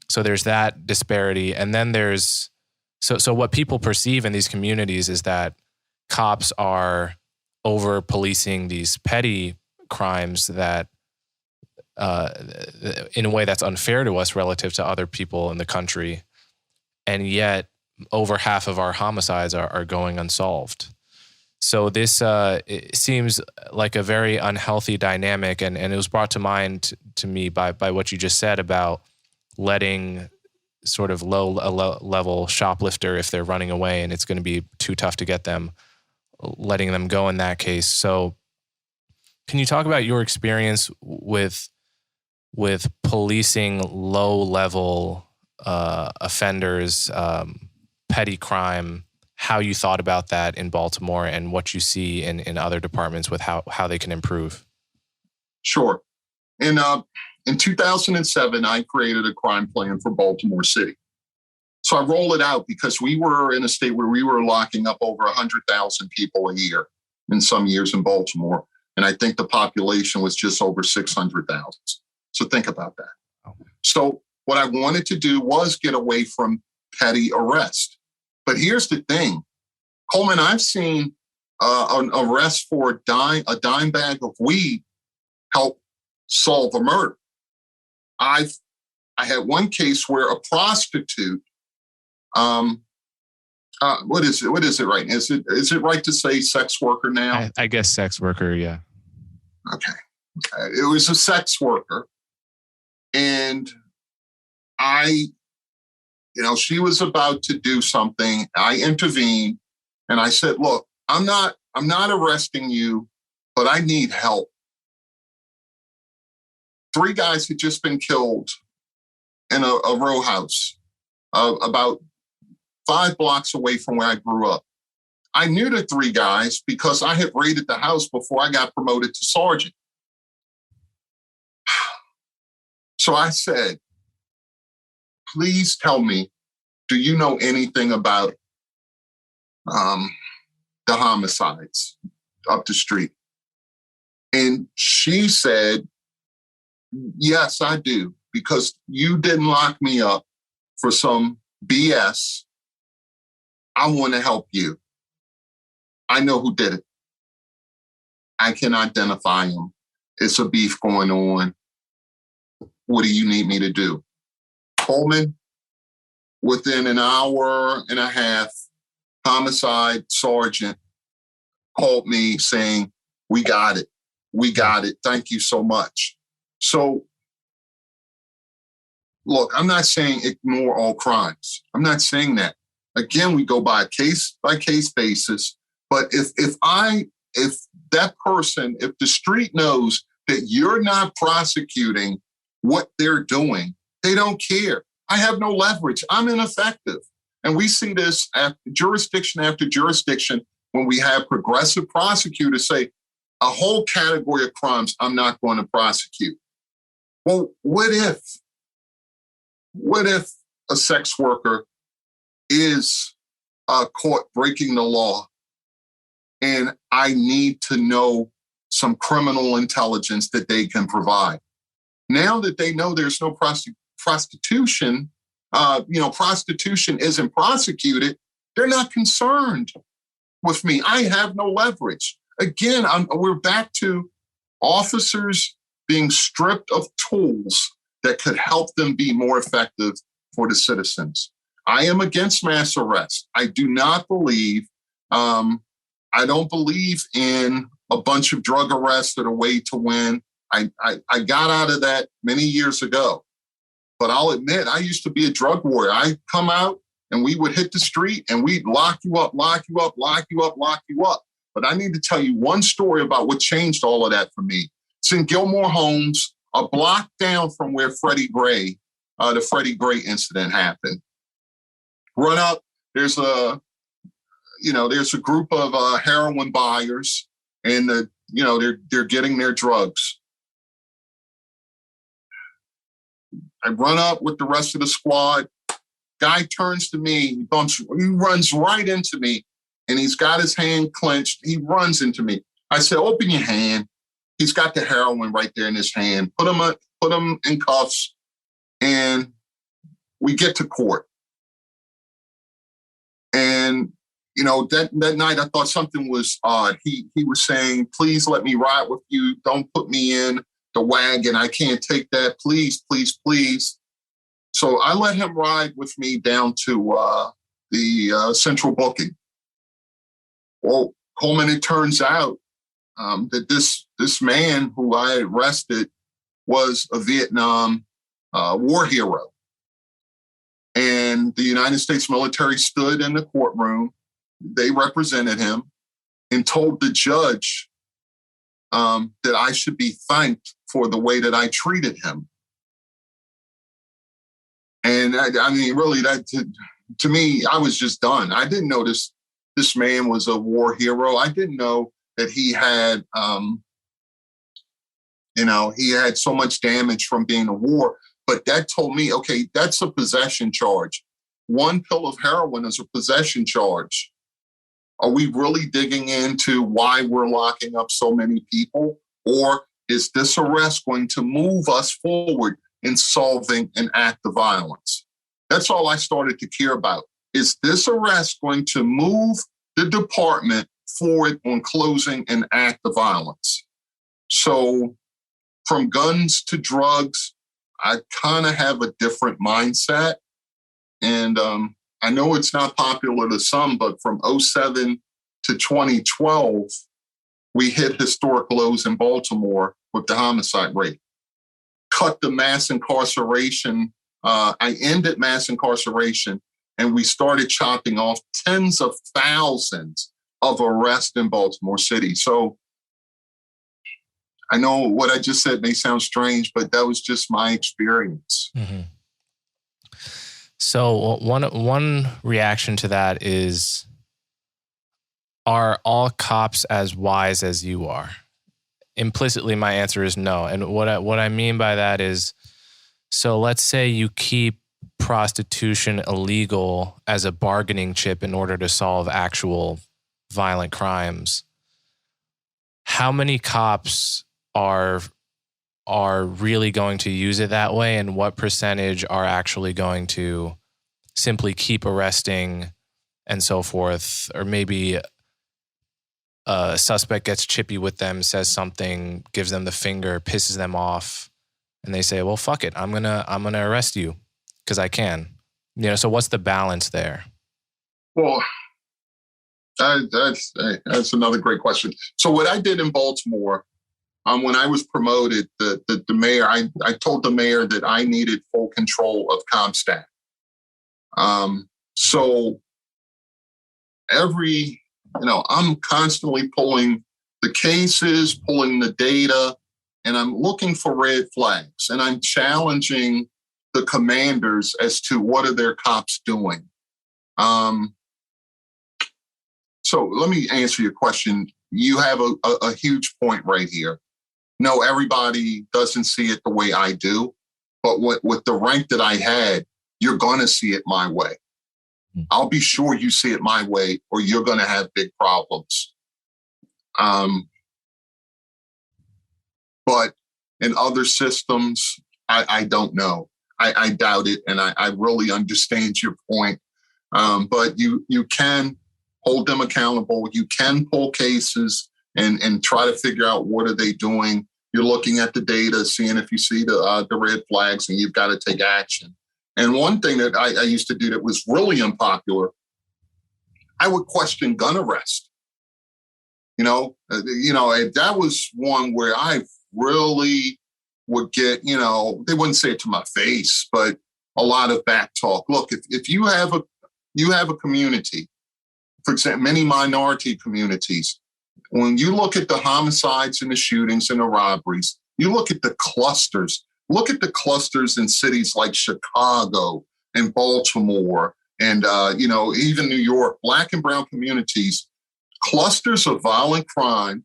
So there's that disparity. And then there's, so what people perceive in these communities is that cops are over policing these petty crimes that, in a way that's unfair to us relative to other people in the country. And yet over half of our homicides are going unsolved. So this it seems like a very unhealthy dynamic. And it was brought to mind to me by what you just said about letting sort of low-level shoplifter, if they're running away and it's going to be too tough to get them, letting them go in that case. So can you talk about your experience with policing low-level offenders, petty crime, how you thought about that in Baltimore and what you see in other departments with how they can improve? Sure. In 2007, I created a crime plan for Baltimore City. So I rolled it out because we were in a state where we were locking up over 100,000 people a year in some years in Baltimore. And I think the population was just over 600,000. So think about that. So what I wanted to do was get away from petty arrest. But here's the thing, Coleman, I've seen an arrest for a dime bag of weed help solve a murder. I had one case where a prostitute, what is it right? Is it right to say sex worker now? I guess sex worker, yeah. Okay. It was a sex worker. And she was about to do something. I intervened and I said, look, I'm not arresting you, but I need help. 3 guys had just been killed in a row house about 5 blocks away from where I grew up. I knew the 3 guys because I had raided the house before I got promoted to sergeant. So I said, please tell me, do you know anything about the homicides up the street? And she said, yes, I do, because you didn't lock me up for some BS. I want to help you. I know who did it. I can identify him. It's a beef going on. What do you need me to do? Coleman, within an hour and a half, homicide sergeant called me saying, we got it. We got it. Thank you so much. So, look, I'm not saying ignore all crimes. I'm not saying that. Again, we go by a case-by-case basis. But if that person, if the street knows that you're not prosecuting what they're doing, they don't care. I have no leverage. I'm ineffective. And we see this at jurisdiction after jurisdiction when we have progressive prosecutors say, a whole category of crimes I'm not going to prosecute. Well, what if a sex worker is caught breaking the law and I need to know some criminal intelligence that they can provide? Now that they know there's no prostitution, prostitution isn't prosecuted, they're not concerned with me. I have no leverage. Again, we're back to officers being stripped of tools that could help them be more effective for the citizens. I am against mass arrest. I do not believe, I don't believe in a bunch of drug arrests that are a way to win. I got out of that many years ago. But I'll admit, I used to be a drug warrior. I'd come out and we would hit the street and we'd lock you up, lock you up, lock you up, lock you up. But I need to tell you one story about what changed all of that for me. It's in Gilmore Homes, a block down from where the Freddie Gray incident happened. Run up, there's a group of heroin buyers, and they're getting their drugs. I run up with the rest of the squad. Guy turns to me, he runs right into me, and he's got his hand clenched. He runs into me. I said, open your hand. He's got the heroin right there in his hand. Put him in cuffs, and we get to court. And, that night I thought something was odd. He was saying, please let me ride with you. Don't put me in the wagon. I can't take that. Please, please, please. So I let him ride with me down to the central booking. Well, Coleman, it turns out that this man who I arrested was a Vietnam war hero. And the United States military stood in the courtroom. They represented him and told the judge that I should be thanked for the way that I treated him. And really, that to me, I was just done. I didn't know this man was a war hero. I didn't know that he had, he had so much damage from being in a war. But that told me, okay, that's a possession charge. One pill of heroin is a possession charge. Are we really digging into why we're locking up so many people? Or is this arrest going to move us forward in solving an act of violence? That's all I started to care about. Is this arrest going to move the department forward on closing an act of violence? So from guns to drugs, I kind of have a different mindset. And I know it's not popular to some, but from 2007 to 2012, we hit historic lows in Baltimore with the homicide rate. Cut the mass incarceration. I ended mass incarceration, and we started chopping off tens of thousands of arrests in Baltimore City. So I know what I just said may sound strange, but that was just my experience. Mm-hmm. So one reaction to that is, are all cops as wise as you are? Implicitly, my answer is no. And what I mean by that is, so let's say you keep prostitution illegal as a bargaining chip in order to solve actual violent crimes. How many cops are really going to use it that way, and what percentage are actually going to simply keep arresting and so forth? Or maybe a suspect gets chippy with them, says something, gives them the finger, pisses them off, and they say, well, fuck it, I'm gonna arrest you because I can. So what's the balance there? Well, That's another great question. So what I did in Baltimore, when I was promoted, the mayor, I told the mayor that I needed full control of CompStat. So I'm constantly pulling the cases, pulling the data, and I'm looking for red flags, and I'm challenging the commanders as to what are their cops doing. So let me answer your question. You have a huge point right here. No, everybody doesn't see it the way I do, but with the rank that I had, you're going to see it my way. I'll be sure you see it my way, or you're going to have big problems. But in other systems, I don't know. I doubt it, and I really understand your point. But you can hold them accountable. You can pull cases and try to figure out what are they doing. You're looking at the data, seeing if you see the red flags, and you've got to take action. And one thing that I used to do that was really unpopular, I would question gun arrest. That was one where I really would get, they wouldn't say it to my face, but a lot of back talk. Look, if you have a community, for example, many minority communities, when you look at the homicides and the shootings and the robberies, you look at the clusters. Look at the clusters in cities like Chicago and Baltimore and, even New York, Black and brown communities, clusters of violent crime.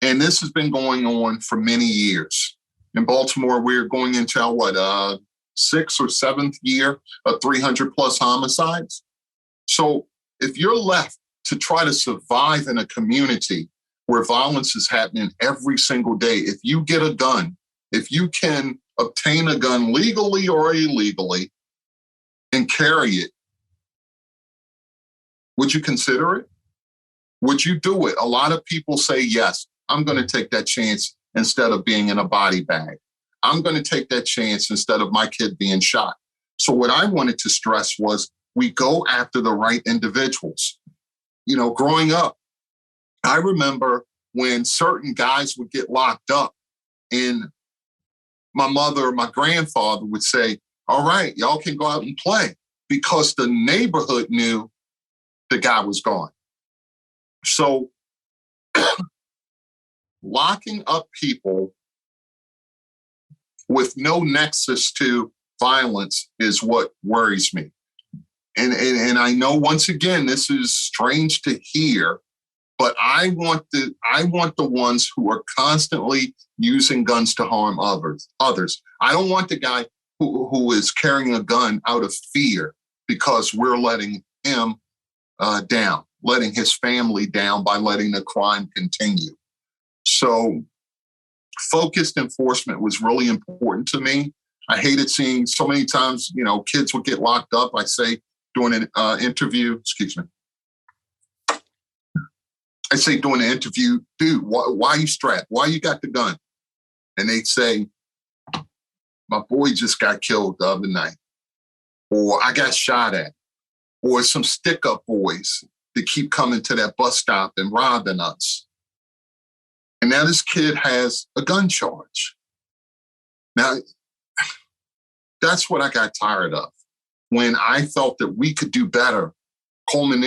And this has been going on for many years. In Baltimore, we're going into our, 6th or 7th year of 300 plus homicides. So if you're left to try to survive in a community where violence is happening every single day, if you get a gun, if you can obtain a gun legally or illegally and carry it, would you consider it? Would you do it? A lot of people say, yes, I'm going to take that chance instead of being in a body bag. I'm going to take that chance instead of my kid being shot. So what I wanted to stress was we go after the right individuals. Growing up, I remember when certain guys would get locked up and my mother or my grandfather would say, all right, y'all can go out and play, because the neighborhood knew the guy was gone. So locking up people with no nexus to violence is what worries me. And I know, once again, this is strange to hear, but I want the ones who are constantly using guns to harm others. I don't want the guy who is carrying a gun out of fear because we're letting him down, letting his family down by letting the crime continue. So focused enforcement was really important to me. I hated seeing so many times, kids would get locked up. I say during an interview, I say during the interview, dude, why are you strapped? Why you got the gun? And they'd say, my boy just got killed the other night, or I got shot at, or some stick-up boys that keep coming to that bus stop and robbing us. And now this kid has a gun charge. Now, that's what I got tired of. When I felt that we could do better, Coleman,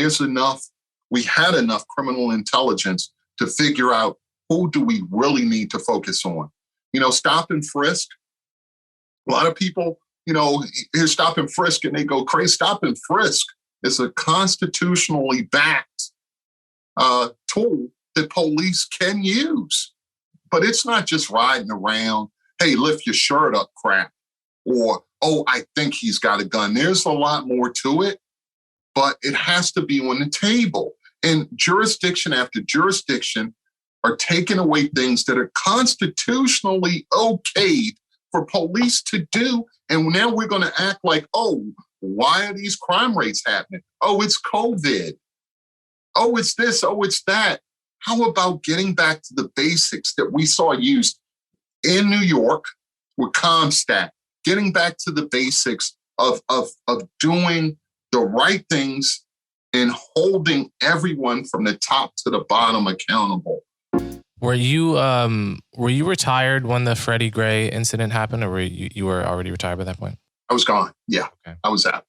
we had enough criminal intelligence to figure out who do we really need to focus on. Stop and frisk. A lot of people, hear stop and frisk and they go crazy. Stop and frisk is a constitutionally backed tool that police can use. But it's not just riding around, hey, lift your shirt up crap, or, oh, I think he's got a gun. There's a lot more to it, but it has to be on the table. And jurisdiction after jurisdiction are taking away things that are constitutionally okayed for police to do. And now we're going to act like, oh, why are these crime rates happening? Oh, it's COVID. Oh, it's this. Oh, it's that. How about getting back to the basics that we saw used in New York with CompStat, getting back to the basics of doing the right things and holding everyone from the top to the bottom accountable. Were you retired when the Freddie Gray incident happened, or were you were already retired by that point? I was gone. Yeah, okay. I was out.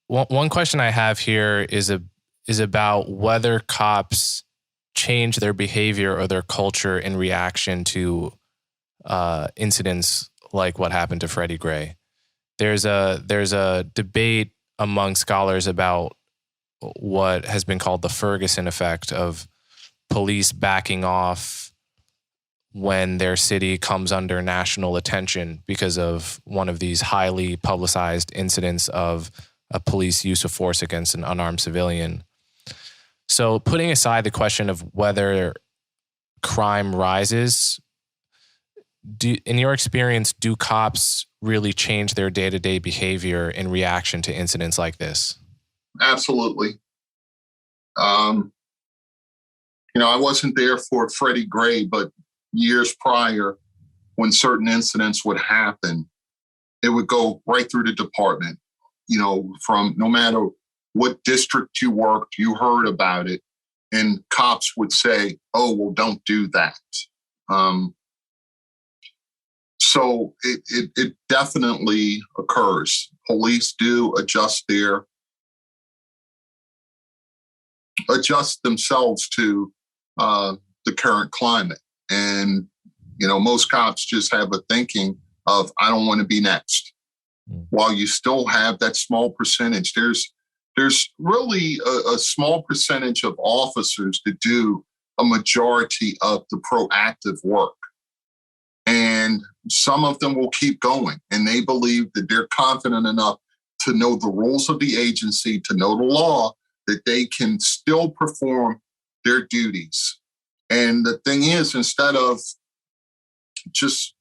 One question I have here is about whether cops change their behavior or their culture in reaction to incidents like what happened to Freddie Gray. There's a debate among scholars about what has been called the Ferguson effect of police backing off when their city comes under national attention because of one of these highly publicized incidents of a police use of force against an unarmed civilian. So putting aside the question of whether crime rises, in your experience, do cops really change their day-to-day behavior in reaction to incidents like this? Absolutely. I wasn't there for Freddie Gray, but years prior, when certain incidents would happen, it would go right through the department. From no matter what district you worked, you heard about it, and cops would say, "Oh, well, don't do that." So it definitely occurs. Police do adjust themselves to the current climate. And, most cops just have a thinking of, I don't want to be next. While you still have that small percentage, there's really a small percentage of officers that do a majority of the proactive work. And some of them will keep going, and they believe that they're confident enough to know the rules of the agency, to know the law, that they can still perform their duties. And the thing is, instead of just,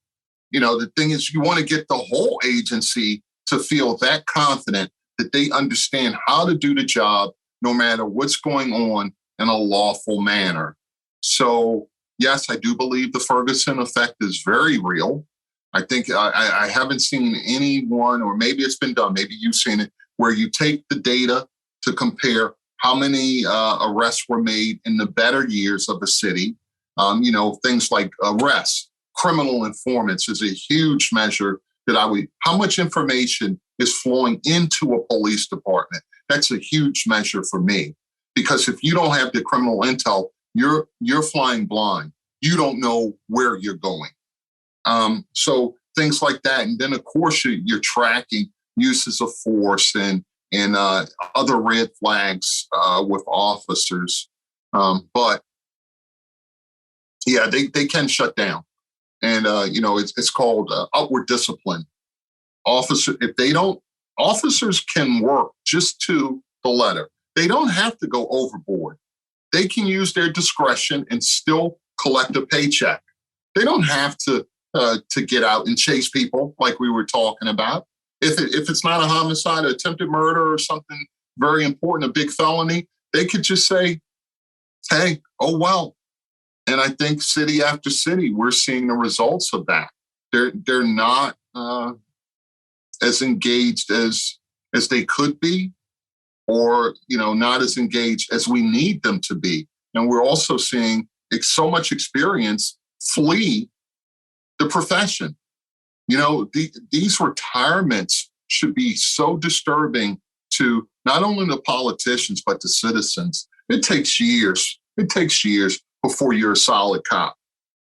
the thing is, you want to get the whole agency to feel that confident that they understand how to do the job, no matter what's going on, in a lawful manner. So, yes, I do believe the Ferguson effect is very real. I think I haven't seen anyone, or maybe it's been done, maybe you've seen it, where you take the data to compare how many arrests were made in the better years of a city. Things like arrests, criminal informants is a huge measure how much information is flowing into a police department. That's a huge measure for me, because if you don't have the criminal intel, you're flying blind. You don't know where you're going. So things like that. And then, of course, you're tracking uses of force and other red flags with officers. But, yeah, they can shut down. And, it's called upward discipline. Officers can work just to the letter. They don't have to go overboard. They can use their discretion and still collect a paycheck. They don't have to get out and chase people like we were talking about. If it's not a homicide, or attempted murder, or something very important, a big felony, they could just say, "Hey, oh well." And I think city after city, we're seeing the results of that. They're not as engaged as they could be, or not as engaged as we need them to be. And we're also seeing so much experience flee the profession. These retirements should be so disturbing to not only the politicians, but the citizens. It takes years. It takes years before you're a solid cop.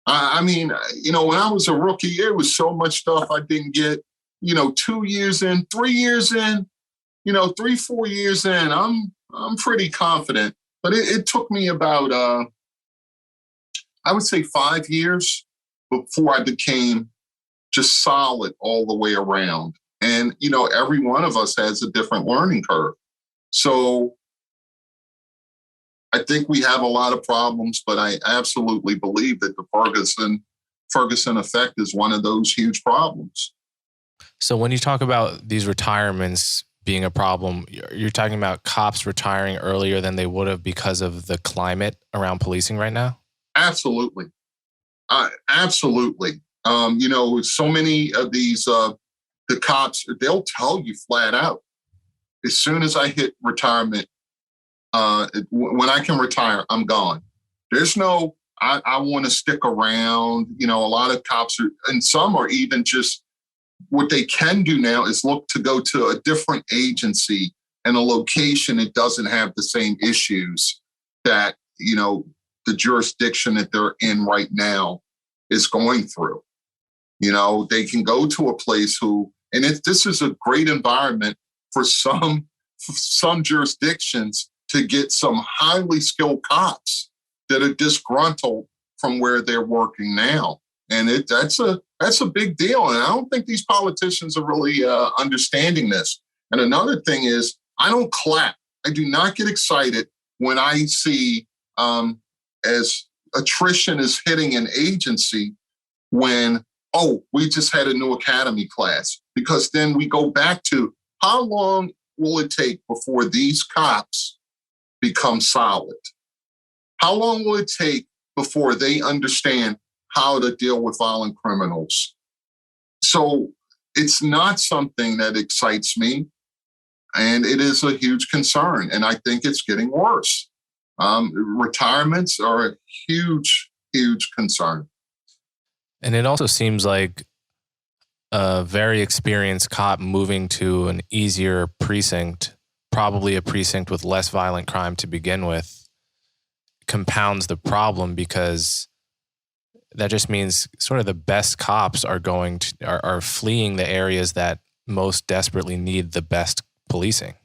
I mean, when I was a rookie, there was so much stuff I didn't get, 2 years in, 3 years in, 3, 4 years in, I'm pretty confident. But it took me about, I would say 5 years before I became just solid all the way around. And, every one of us has a different learning curve. So I think we have a lot of problems, but I absolutely believe that the Ferguson effect is one of those huge problems. So when you talk about these retirements being a problem, you're talking about cops retiring earlier than they would have because of the climate around policing right now? Absolutely. Absolutely. So many of these, the cops, they'll tell you flat out, as soon as I hit retirement, When I can retire, I'm gone. There's no, I want to stick around. You know, a lot of cops are, and some are even just, what they can do now is look to go to a different agency and a location that doesn't have the same issues that, you know, the jurisdiction that they're in right now is going through. You know, they can go to a place and this is a great environment for some jurisdictions to get some highly skilled cops that are disgruntled from where they're working now. And that's a big deal. And I don't think these politicians are really understanding this. And another thing is, I don't clap. I do not get excited when I see as attrition is hitting an agency when, we just had a new academy class. Because then we go back to, how long will it take before these cops become solid? How long will it take before they understand how to deal with violent criminals? So it's not something that excites me, and it is a huge concern, and I think it's getting worse. Retirements are a huge, huge concern. And it also seems like a very experienced cop moving to an easier precinct, probably a precinct with less violent crime to begin with, compounds the problem, because that just means sort of the best cops are are fleeing the areas that most desperately need the best policing.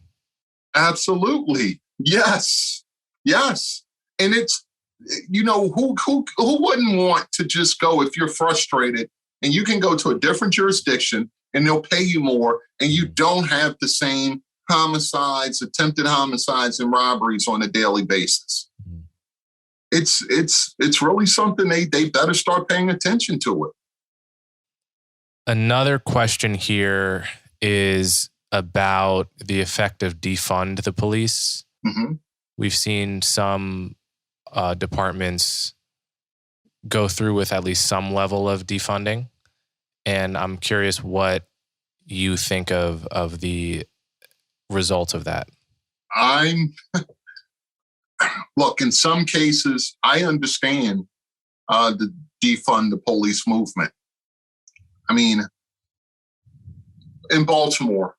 Absolutely. Yes. Yes. And it's, you know, who wouldn't want to just go, if you're frustrated and you can go to a different jurisdiction and they'll pay you more and you don't have the same homicides, attempted homicides and robberies on a daily basis. It's really something they better start paying attention to it. Another question here is about the effect of defund the police. Mm-hmm. We've seen some departments go through with at least some level of defunding. And I'm curious what you think of the results of that. Look, in some cases, I understand the defund the police movement. I mean, in Baltimore,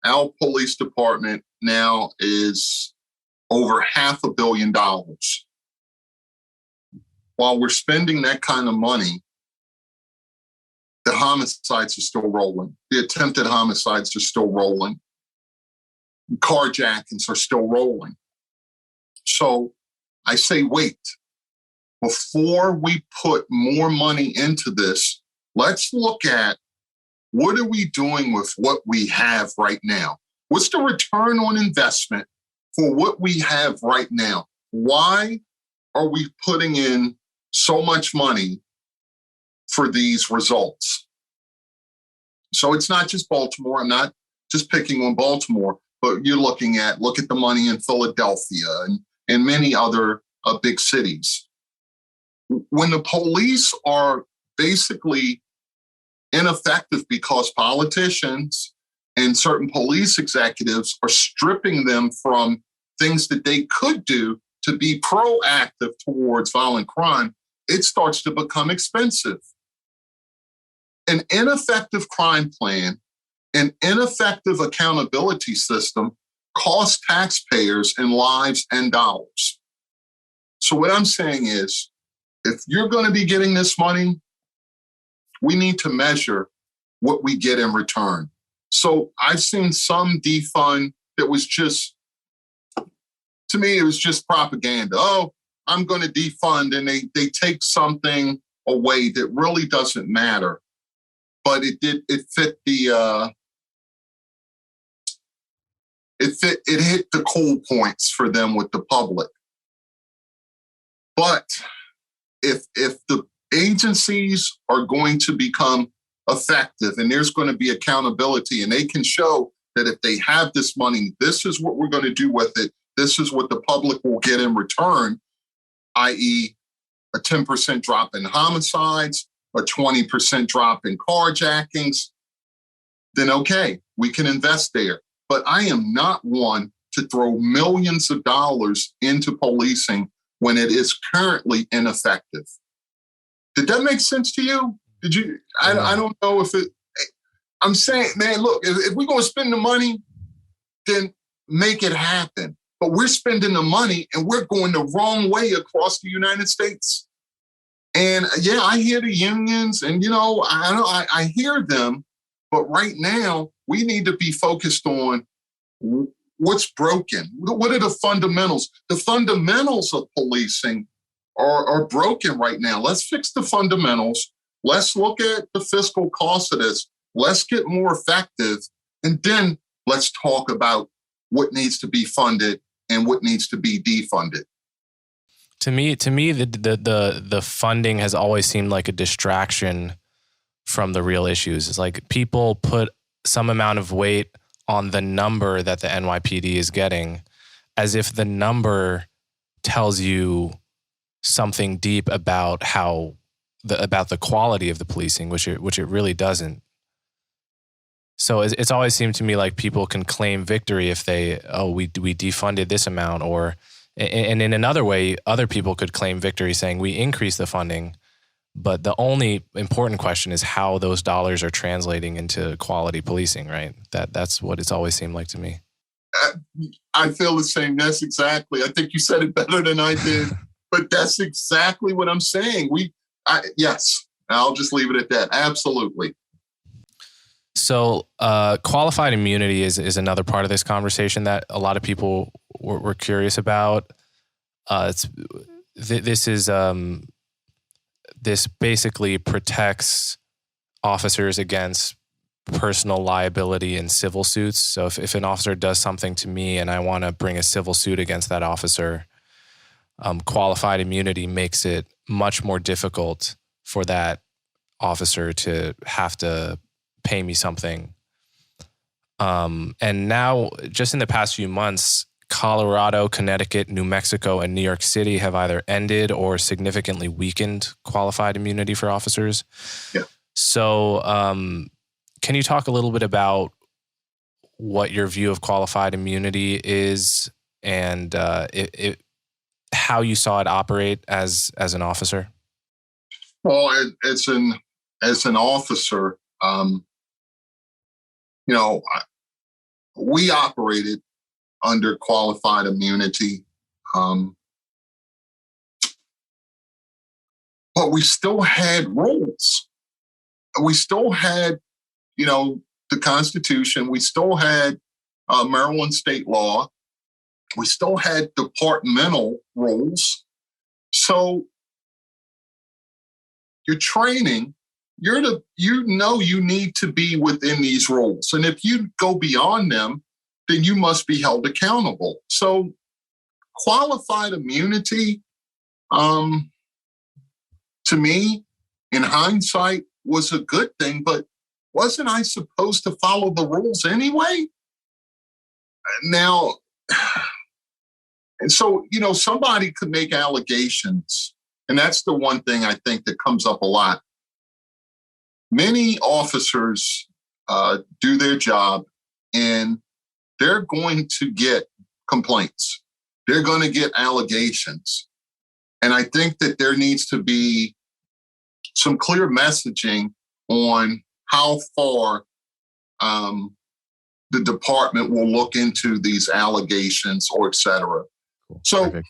our police department now is over $500 million. While we're spending that kind of money, the homicides are still rolling. The attempted homicides are still rolling. Carjackings are still rolling. So I say, wait, before we put more money into this, let's look at what are we doing with what we have right now? What's the return on investment for what we have right now? Why are we putting in so much money for these results? So it's not just Baltimore. I'm not just picking on Baltimore, but you're look at the money in Philadelphia and many other big cities. When the police are basically ineffective because politicians and certain police executives are stripping them from things that they could do to be proactive towards violent crime, it starts to become expensive. An ineffective crime plan, an ineffective accountability system costs taxpayers in lives and dollars. So what I'm saying is, if you're going to be getting this money, we need to measure what we get in return. So I've seen some defund that was just, to me, it was just propaganda. Oh, I'm going to defund, and they take something away that really doesn't matter. But it fit the it hit the cool points for them with the public. But if the agencies are going to become effective and there's going to be accountability and they can show that if they have this money, this is what we're going to do with it, this is what the public will get in return, i.e. a 10% drop in homicides, a 20% drop in carjackings, then okay, we can invest there. But I am not one to throw millions of dollars into policing when it is currently ineffective. Did that make sense to you? Did you? I don't know if it. I'm saying, man, look, if we're going to spend the money, then make it happen. But we're spending the money and we're going the wrong way across the United States. And yeah, I hear the unions and, I hear them. But right now, we need to be focused on what's broken. What are the fundamentals? The fundamentals of policing are broken right now. Let's fix the fundamentals. Let's look at the fiscal cost of this. Let's get more effective. And then let's talk about what needs to be funded and what needs to be defunded. To me, the funding has always seemed like a distraction from the real issues. It's like people put some amount of weight on the number that the NYPD is getting, as if the number tells you something deep about the quality of the policing, which it really doesn't. So it's always seemed to me like people can claim victory if we defunded this amount, and in another way, other people could claim victory saying we increased the funding. But the only important question is how those dollars are translating into quality policing, right? That's what it's always seemed like to me. I feel the same. That's exactly. I think you said it better than I did, but that's exactly what I'm saying. Yes, I'll just leave it at that. Absolutely. So qualified immunity is another part of this conversation that a lot of people were curious about. This basically protects officers against personal liability in civil suits. So if an officer does something to me and I want to bring a civil suit against that officer, qualified immunity makes it much more difficult for that officer to have to pay me something. And now, just in the past few months, Colorado, Connecticut, New Mexico, and New York City have either ended or significantly weakened qualified immunity for officers. Yeah. So can you talk a little bit about what your view of qualified immunity is and how you saw it operate as an officer? Well, as an officer, we operated under qualified immunity, but we still had rules. We still had, the Constitution. We still had Maryland state law. We still had departmental rules. So your training, you need to be within these rules. And if you go beyond them, then you must be held accountable. So qualified immunity, to me, in hindsight, was a good thing, but wasn't I supposed to follow the rules anyway? Now, and so, somebody could make allegations, and that's the one thing I think that comes up a lot. Many officers do their job, and they're going to get complaints. They're going to get allegations. And I think that there needs to be some clear messaging on how far the department will look into these allegations or et cetera. Cool. So Perfect.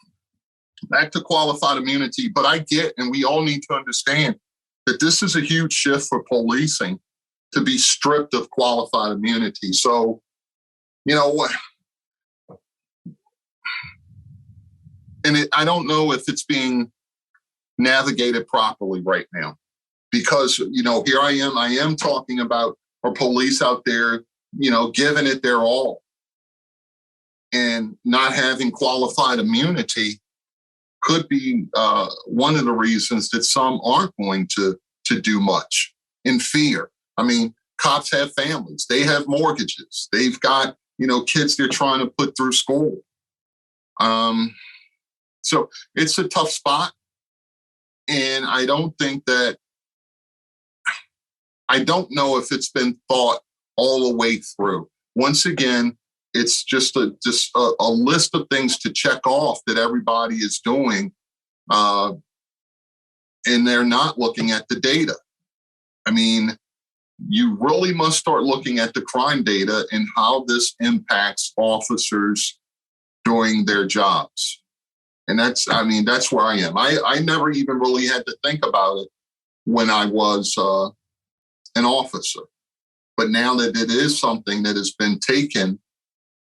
Back to qualified immunity, but I get, and we all need to understand that this is a huge shift for policing to be stripped of qualified immunity. So, what? And I don't know if it's being navigated properly right now, because, here I am talking about our police out there, giving it their all, and not having qualified immunity could be one of the reasons that some aren't going to do much in fear. I mean, cops have families, they have mortgages, they've got, kids they're trying to put through school. So it's a tough spot. And I don't know if it's been thought all the way through. Once again, It's just a list of things to check off that everybody is doing, and they're not looking at the data. I mean, you really must start looking at the crime data and how this impacts officers doing their jobs. And that's where I am. I never even really had to think about it when I was an officer. But now that it is something that has been taken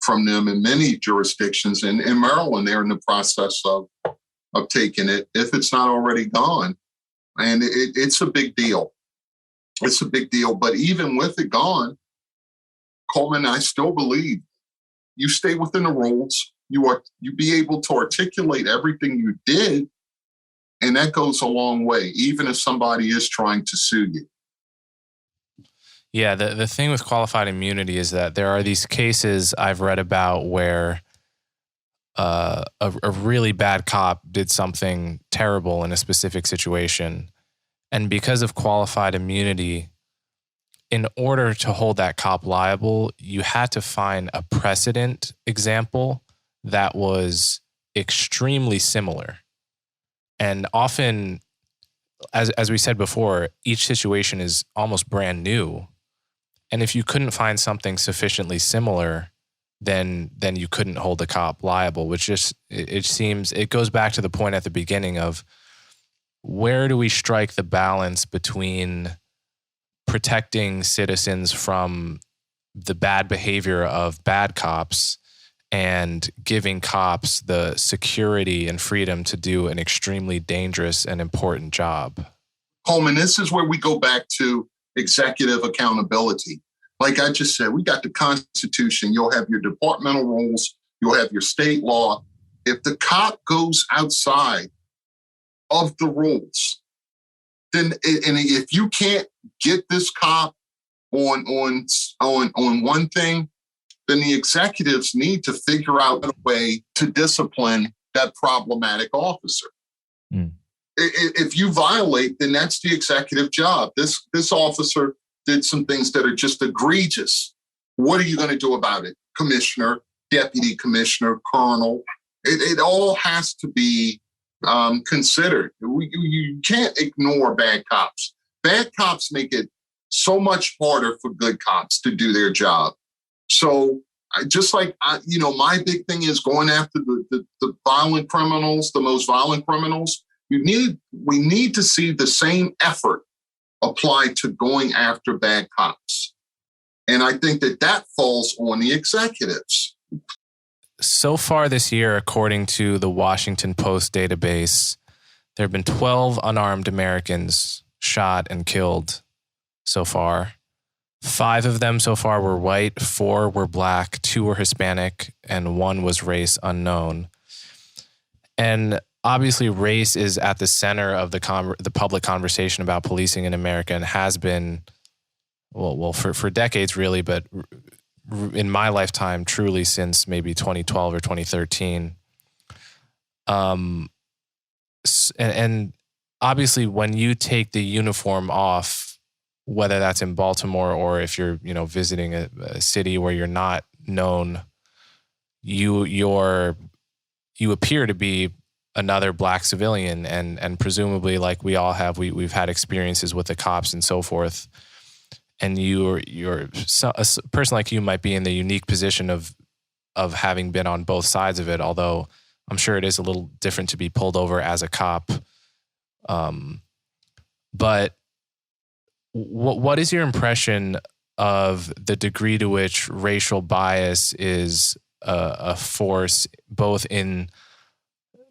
from them in many jurisdictions, and in Maryland, they're in the process of taking it, if it's not already gone. And it's a big deal. It's a big deal. But even with it gone, Coleman, I still believe you stay within the rules. You be able to articulate everything you did, and that goes a long way, even if somebody is trying to sue you. Yeah, the thing with qualified immunity is that there are these cases I've read about where a really bad cop did something terrible in a specific situation. And because of qualified immunity, in order to hold that cop liable, you had to find a precedent example that was extremely similar. And often, as we said before, each situation is almost brand new. And if you couldn't find something sufficiently similar, then you couldn't hold the cop liable, which just, it goes back to the point at the beginning of where do we strike the balance between protecting citizens from the bad behavior of bad cops and giving cops the security and freedom to do an extremely dangerous and important job. Coleman, this is where we go back to executive accountability. Like I just said, we got the Constitution. You'll have your departmental rules. You'll have your state law. If the cop goes outside of the rules, then, and if you can't get this cop on one thing, then the executives need to figure out a way to discipline that problematic officer. Mm. If you violate, then that's the executive job. This officer did some things that are just egregious. What are you going to do about it? Commissioner, deputy commissioner, colonel. It all has to be considered. You can't ignore bad cops. Bad cops make it so much harder for good cops to do their job. So my big thing is going after the violent criminals, the most violent criminals. We need to see the same effort applied to going after bad cops. And I think that falls on the executives. So far this year, according to the Washington Post database, there have been 12 unarmed Americans shot and killed so far. 5 of them so far were white, 4 were black, 2 were Hispanic, and 1 was race unknown. And obviously, race is at the center of the public conversation about policing in America and has been, for decades really, but in my lifetime, truly since maybe 2012 or 2013. And obviously, when you take the uniform off, whether that's in Baltimore or if you're visiting a city where you're not known, you appear to be another black civilian, and presumably, like we all have, we've had experiences with the cops and so forth. And a person like you might be in the unique position of having been on both sides of it. Although I'm sure it is a little different to be pulled over as a cop. But what is your impression of the degree to which racial bias is a force both in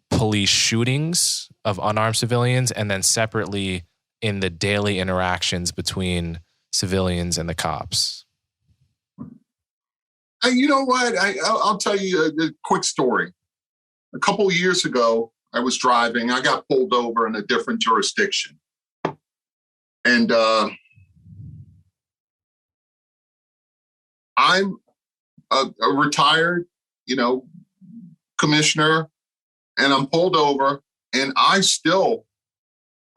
police shootings of unarmed civilians and then separately in the daily interactions between civilians and the cops? You know what? I'll tell you a quick story. A couple of years ago, I was driving. I got pulled over in a different jurisdiction. And I'm a retired, commissioner, and I'm pulled over, and I still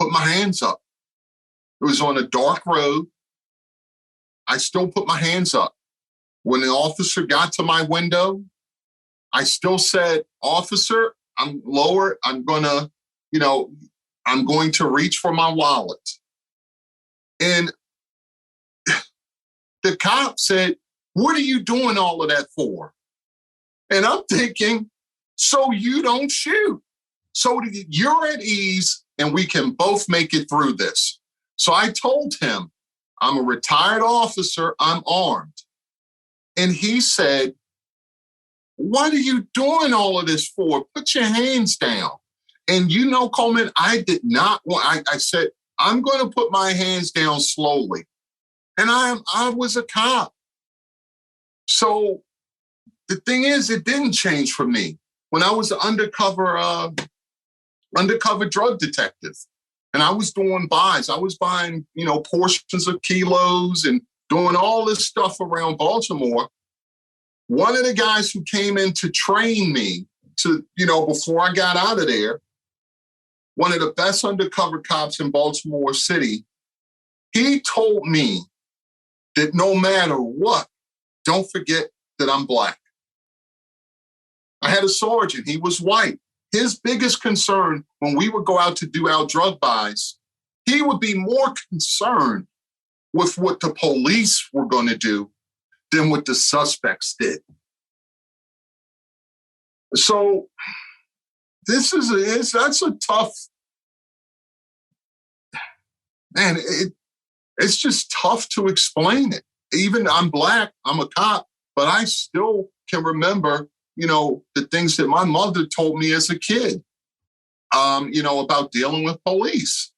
put my hands up. It was on a dark road. I still put my hands up. When the officer got to my window, I still said, "Officer, I'm lower. I'm going to reach for my wallet." And the cop said, "What are you doing all of that for?" And I'm thinking, so you don't shoot. So you're at ease and we can both make it through this. So I told him, "I'm a retired officer. I'm armed." And he said, "What are you doing all of this for? Put your hands down." And Coleman, I did not want, I said, "I'm going to put my hands down slowly." And I was a cop. So the thing is, it didn't change for me. When I was an undercover drug detective, and I was doing buys, I was buying, portions of kilos and doing all this stuff around Baltimore. One of the guys who came in to train me to, before I got out of there, one of the best undercover cops in Baltimore City, he told me that no matter what, don't forget that I'm Black. I had a sergeant, he was white. His biggest concern when we would go out to do our drug buys, he would be more concerned with what the police were going to do than what the suspects did. So that's a tough, man, it's just tough to explain it. Even I'm Black, I'm a cop, but I still can remember, the things that my mother told me as a kid, about dealing with police.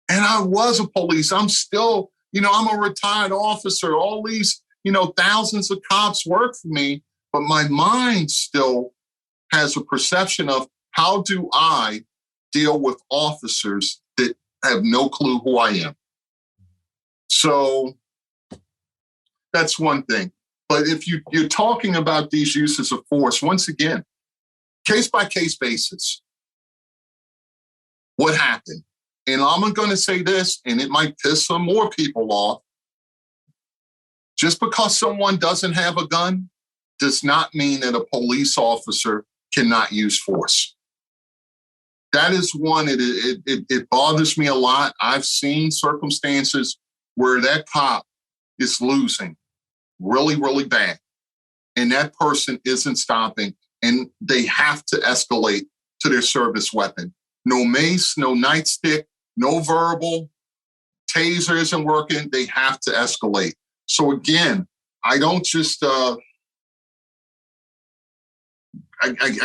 And I was a police. I'm still, I'm a retired officer. All these, thousands of cops work for me, but my mind still has a perception of how do I deal with officers that have no clue who I am. So that's one thing. But if you're talking about these uses of force, once again, case-by-case basis, what happened? And I'm going to say this, and it might piss some more people off. Just because someone doesn't have a gun does not mean that a police officer cannot use force. That is one, it bothers me a lot. I've seen circumstances where that cop is losing really, really bad, and that person isn't stopping, and they have to escalate to their service weapon. No mace, no nightstick, no verbal, taser isn't working. They have to escalate. So again, I don't just, I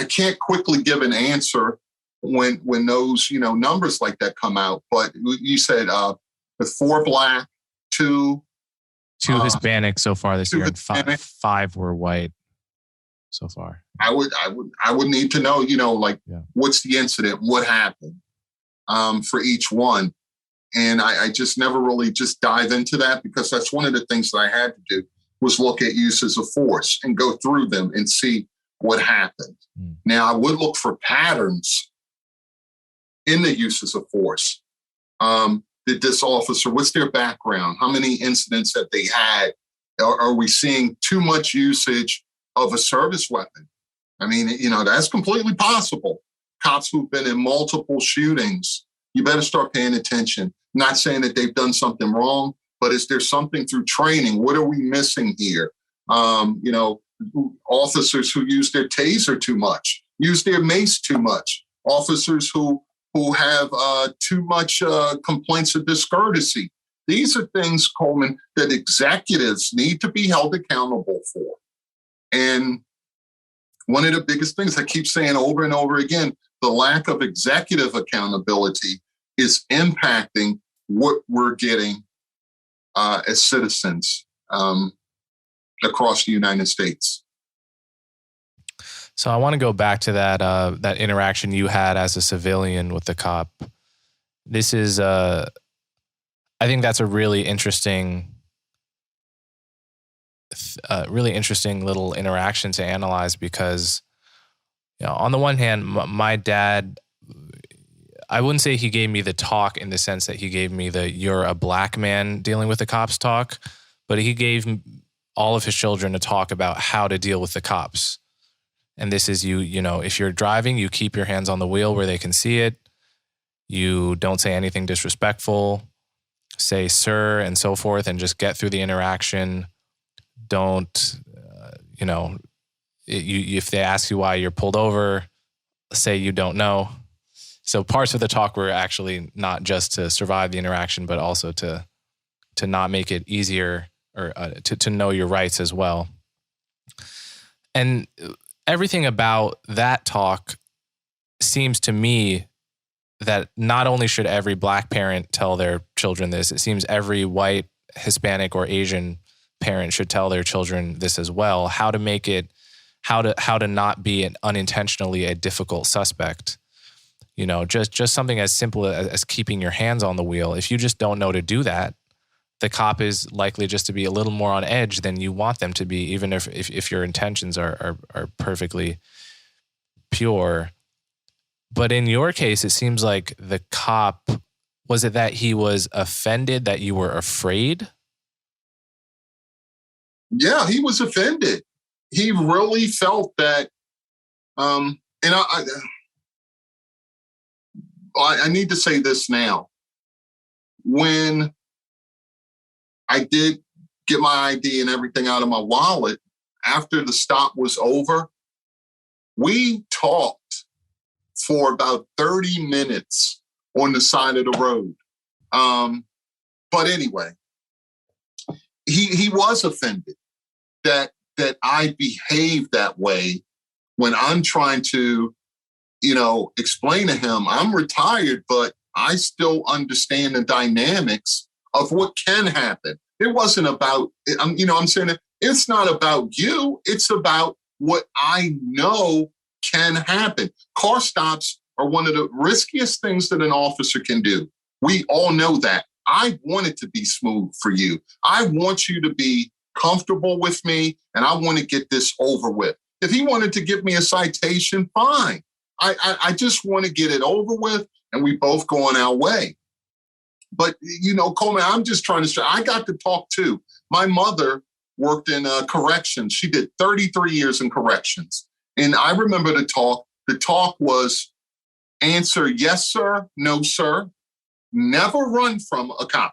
can't quickly give an answer when those, numbers like that come out. But you said with 4 Black, 2 Hispanic so far this year, and Hispanic. 5 were white so far. I would need to know, what's the incident, what happened for each one. And I just never really just dive into that, because that's one of the things that I had to do was look at uses of force and go through them and see what happened. Now, I would look for patterns in the uses of force. Did this officer, what's their background? How many incidents have they had? Are we seeing too much usage of a service weapon? I mean, that's completely possible. Cops who've been in multiple shootings, you better start paying attention. Not saying that they've done something wrong, but is there something through training? What are we missing here? Officers who use their taser too much, use their mace too much, officers who have too much complaints of discourtesy. These are things, Coleman, that executives need to be held accountable for. And one of the biggest things I keep saying over and over again, the lack of executive accountability is impacting what we're getting as citizens across the United States. So I want to go back to that interaction you had as a civilian with the cop. This is, I think that's a really interesting little interaction to analyze, because, on the one hand, my dad, I wouldn't say he gave me the talk in the sense that he gave me the "you're a Black man dealing with the cops" talk, but he gave all of his children to talk about how to deal with the cops. And this is you know, if you're driving, you keep your hands on the wheel where they can see it. You don't say anything disrespectful, say sir and so forth, and just get through the interaction. Don't, you know, if they ask you why you're pulled over, say you don't know. So parts of the talk were actually not just to survive the interaction, but also to not make it easier or to know your rights as well. And everything about that talk seems to me that not only should every Black parent tell their children this, it seems every white, Hispanic, or Asian parent should tell their children this as well. How to make it, how to not be unintentionally a difficult suspect. You know, just something as simple as keeping your hands on the wheel. If you just don't know to do that, the cop is likely just to be a little more on edge than you want them to be, even if your intentions are perfectly pure. But in your case, it seems like the cop, was it that he was offended, that you were afraid? Yeah, he was offended. He really felt that, and I need to say this now. When I did get my ID and everything out of my wallet, after the stop was over, we talked for about 30 minutes on the side of the road. But anyway, he was offended that I behaved that way when I'm trying to, you know, explain to him I'm retired, but I still understand the dynamics of what can happen. It wasn't about, I'm saying it's not about you. It's about what I know can happen. Car stops are one of the riskiest things that an officer can do. We all know that. I want it to be smooth for you. I want you to be comfortable with me, and I want to get this over with. If he wanted to give me a citation, fine. I just want to get it over with, and we both go on our way. But, you know, Coleman, I'm just trying to say, I got to talk too. My mother worked in corrections. She did 33 years in corrections. And I remember the talk. The talk was answer yes, sir, no, sir. Never run from a cop.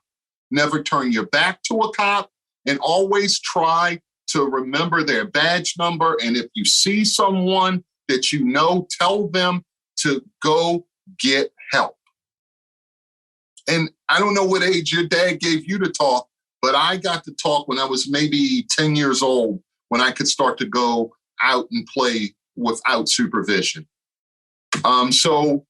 Never turn your back to a cop, and always try to remember their badge number. And if you see someone that you know, tell them to go get help. And I don't know what age your dad gave you to talk, but I got to talk when I was maybe 10 years old, when I could start to go out and play without supervision. So,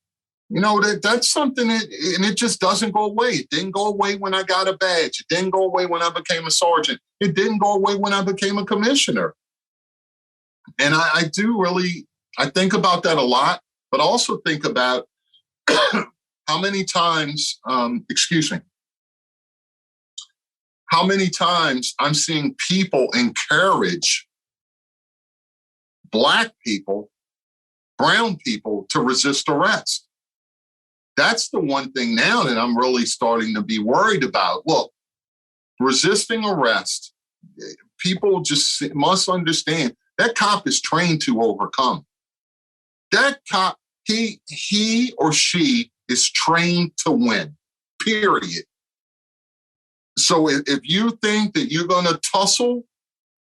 you know, that's something and it just doesn't go away. It didn't go away when I got a badge. It didn't go away when I became a sergeant. It didn't go away when I became a commissioner. And I think about that a lot, but also think about how many times I'm seeing people encourage Black people, brown people to resist arrest. That's the one thing now that I'm really starting to be worried about. Look, resisting arrest, people just must understand that cop is trained to overcome. That cop, he or she is trained to win, period. So if you think that you're going to tussle,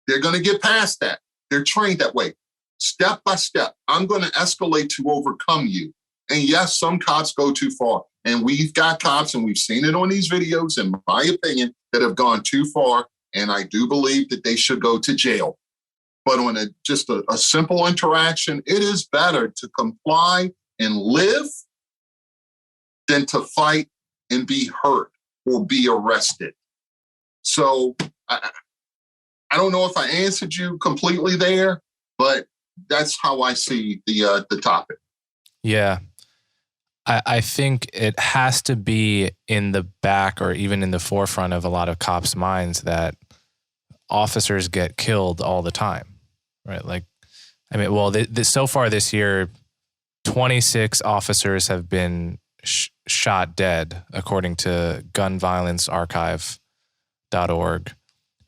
they're going to get past that. They're trained that way. Step by step, I'm going to escalate to overcome you. And yes, some cops go too far. And we've got cops, and we've seen it on these videos, in my opinion, that have gone too far. And I do believe that they should go to jail. But on just a simple interaction, it is better to comply and live than to fight and be hurt or be arrested. So I don't know if I answered you completely there, but that's how I see the topic. Yeah. I think it has to be in the back or even in the forefront of a lot of cops' minds that officers get killed all the time, right? Like, I mean, well, so far this year, 26 officers have been shot dead, according to gunviolencearchive.org.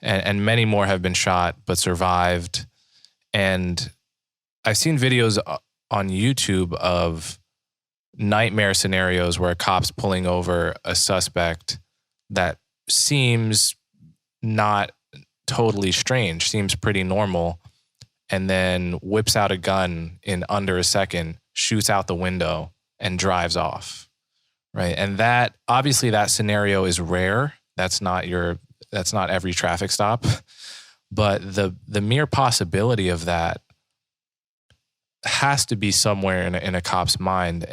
and many more have been shot but survived. And I've seen videos on YouTube of nightmare scenarios where a cop's pulling over a suspect that seems not totally strange, seems pretty normal, and then whips out a gun in under a second, shoots out the window, and drives off. Right. And that, obviously that scenario is rare. That's not every traffic stop. But the mere possibility of that has to be somewhere in a cop's mind.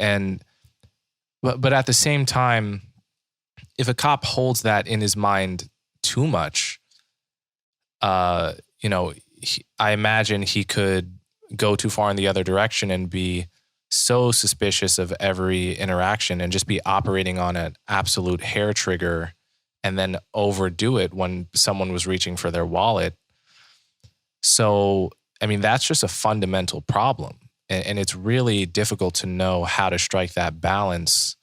But at the same time, if a cop holds that in his mind too much, I imagine he could go too far in the other direction and be so suspicious of every interaction and just be operating on an absolute hair trigger and then overdo it when someone was reaching for their wallet. So, I mean, that's just a fundamental problem. And it's really difficult to know how to strike that balance.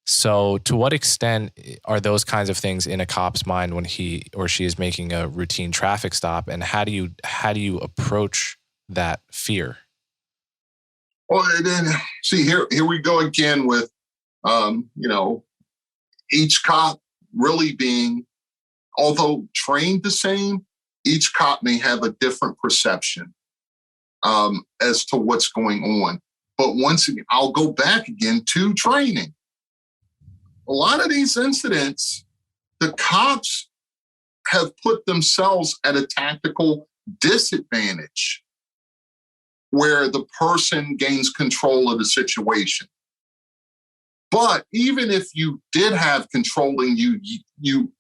So to what extent are those kinds of things in a cop's mind when he or she is making a routine traffic stop? And how do you approach that fear? Well, then see, here we go again with, each cop really being, although trained the same, each cop may have a different perception as to what's going on. But once again, I'll go back again to training. A lot of these incidents, the cops have put themselves at a tactical disadvantage where the person gains control of the situation. But even if you did have control and you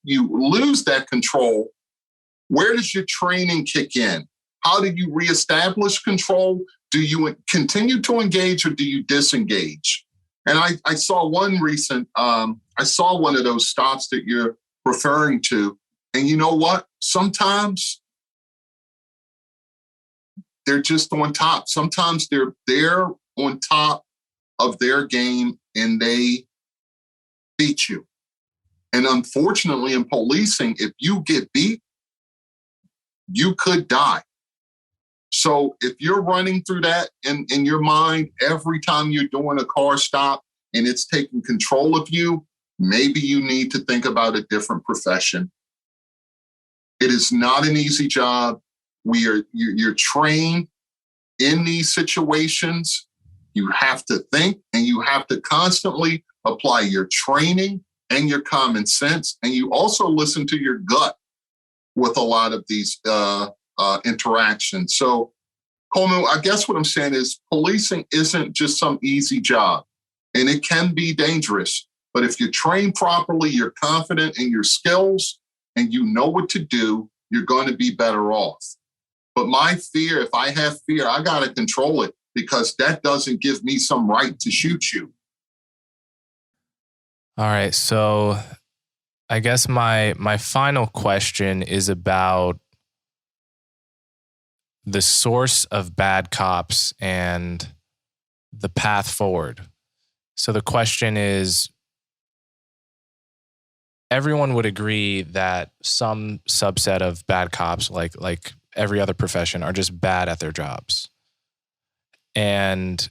lose that control, where does your training kick in? How do you reestablish control? Do you continue to engage or do you disengage? And I saw one of those stops that you're referring to. And you know what? Sometimes they're just on top. Sometimes they're on top of their game and they beat you. And unfortunately, in policing, if you get beat, you could die. So if you're running through that in your mind every time you're doing a car stop and it's taking control of you, maybe you need to think about a different profession. It is not an easy job. You're trained in these situations. You have to think and you have to constantly apply your training and your common sense. And you also listen to your gut with a lot of these interactions. So, Coleman, I guess what I'm saying is policing isn't just some easy job, and it can be dangerous. But if you're trained properly, you're confident in your skills, and you know what to do, you're going to be better off. But my fear, if I have fear, I got to control it because that doesn't give me some right to shoot you. All right. So I guess my final question is about the source of bad cops and the path forward. So the question is, everyone would agree that some subset of bad cops, like every other profession, are just bad at their jobs. And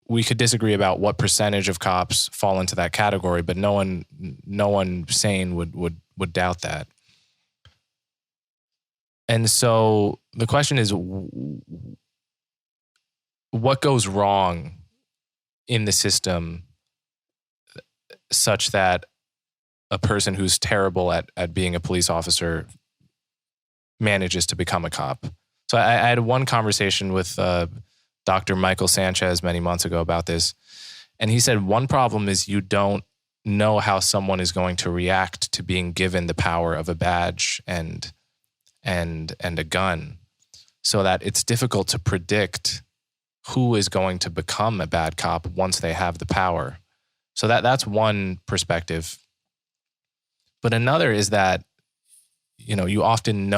we could disagree about what percentage of cops fall into that category, but no one sane would doubt that. And so the question is, what goes wrong in the system such that a person who's terrible at being a police officer manages to become a cop? So I had one conversation with Dr. Michael Sanchez many months ago about this. And he said one problem is you don't know how someone is going to react to being given the power of a badge and a gun, so that it's difficult to predict who is going to become a bad cop once they have the power. So that's one perspective. But another is that, you're often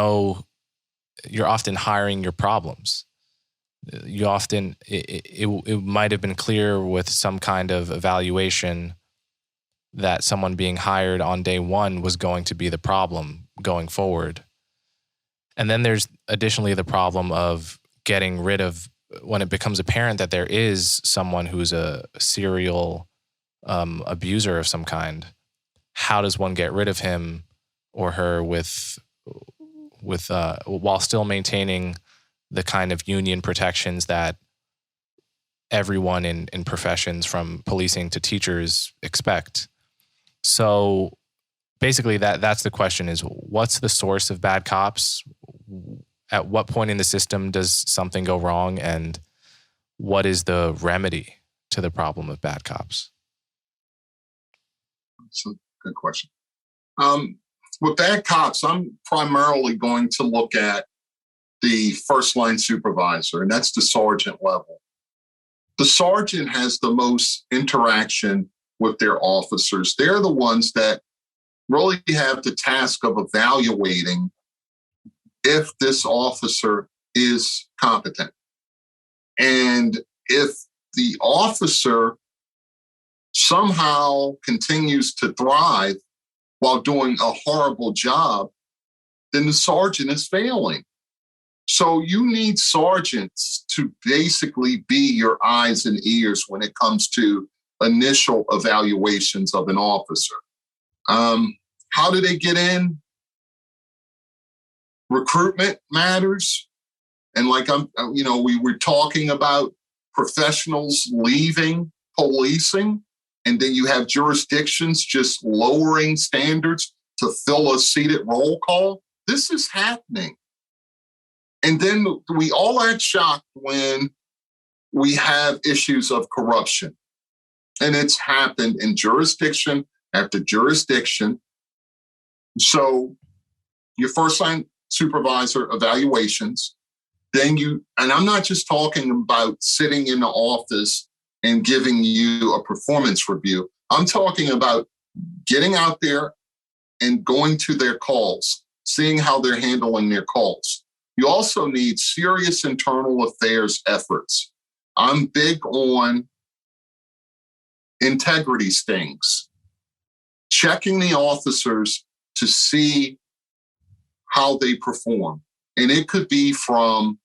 hiring your problems. You often, it might have been clear with some kind of evaluation that someone being hired on day one was going to be the problem going forward. And then there's additionally the problem of getting rid of, when it becomes apparent that there is someone who's a serial abuser of some kind, how does one get rid of him or her with while still maintaining the kind of union protections that everyone in professions from policing to teachers expect? So basically that's the question, is what's the source of bad cops? At what point in the system does something go wrong? And what is the remedy to the problem of bad cops? That's a good question. With bad cops, I'm primarily going to look at the first line supervisor, and that's the sergeant level. The sergeant has the most interaction with their officers. They're the ones that really have the task of evaluating if this officer is competent. And if the officer somehow continues to thrive while doing a horrible job, then the sergeant is failing. So you need sergeants to basically be your eyes and ears when it comes to initial evaluations of an officer. How do they get in? Recruitment matters. And like we were talking about professionals leaving policing, and then you have jurisdictions just lowering standards to fill a seated roll call. This is happening. And then we all act shocked when we have issues of corruption. And it's happened in jurisdiction after jurisdiction. So your first line supervisor evaluations, then and I'm not just talking about sitting in the office and giving you a performance review. I'm talking about getting out there and going to their calls, seeing how they're handling their calls. You also need serious internal affairs efforts. I'm big on integrity stings, checking the officers to see how they perform. And it could be from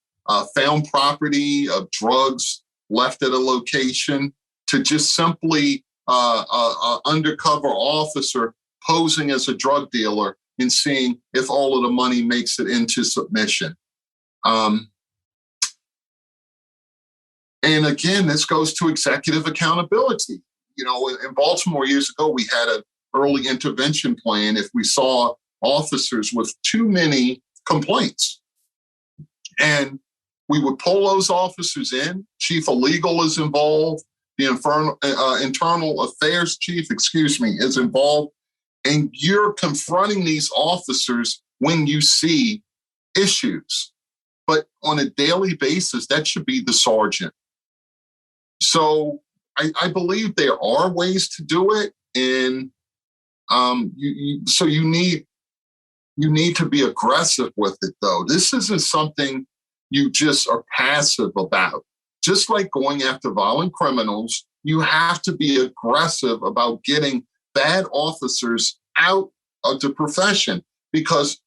found property of drugs left at a location to just simply an undercover officer posing as a drug dealer and seeing if all of the money makes it into submission. And again, this goes to executive accountability. In Baltimore years ago, we had an early intervention plan if we saw officers with too many complaints. And we would pull those officers in. Chief of legal is involved. The internal affairs chief, is involved. And you're confronting these officers when you see issues. But on a daily basis, that should be the sergeant. So I believe there are ways to do it. And you need to be aggressive with it, though. This isn't something you just are passive about. Just like going after violent criminals, you have to be aggressive about getting bad officers out of the profession, because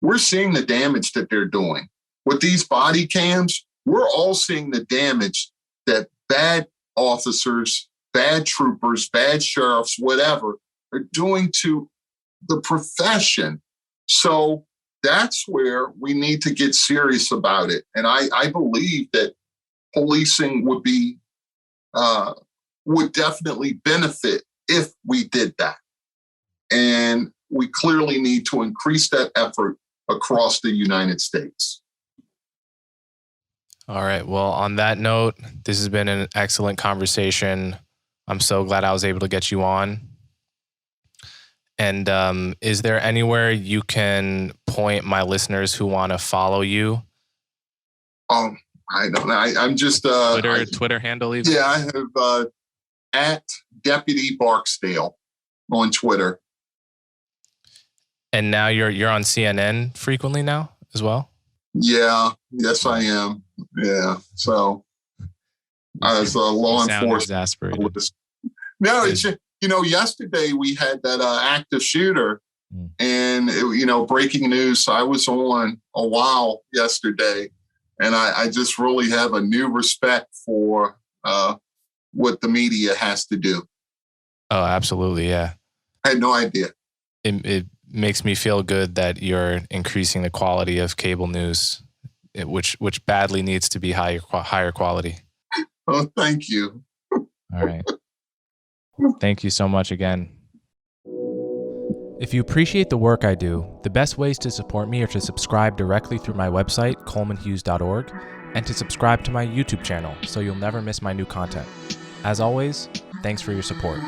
we're seeing the damage that they're doing. With these body cams, we're all seeing the damage that bad officers, bad troopers, bad sheriffs, whatever, are doing to the profession. So that's where we need to get serious about it. And I believe that policing would definitely benefit if we did that. And we clearly need to increase that effort across the United States. All right. Well, on that note, this has been an excellent conversation. I'm so glad I was able to get you on. And is there anywhere you can point my listeners who want to follow you? I don't know. I'm just Twitter handle even? Yeah, I have at Deputy Barksdale on Twitter. And now you're on CNN frequently now as well? Yeah. Yes, I am. Yeah. So as a law enforcement. No, it's yesterday we had that active shooter And, breaking news. So I was on a while yesterday, and I just really have a new respect for what the media has to do. Oh, absolutely. Yeah. I had no idea. It makes me feel good that you're increasing the quality of cable news, which badly needs to be higher quality. Oh, thank you. All right. Thank you so much again. If you appreciate the work I do, the best ways to support me are to subscribe directly through my website, colemanhughes.org, and to subscribe to my YouTube channel so you'll never miss my new content. As always, thanks for your support.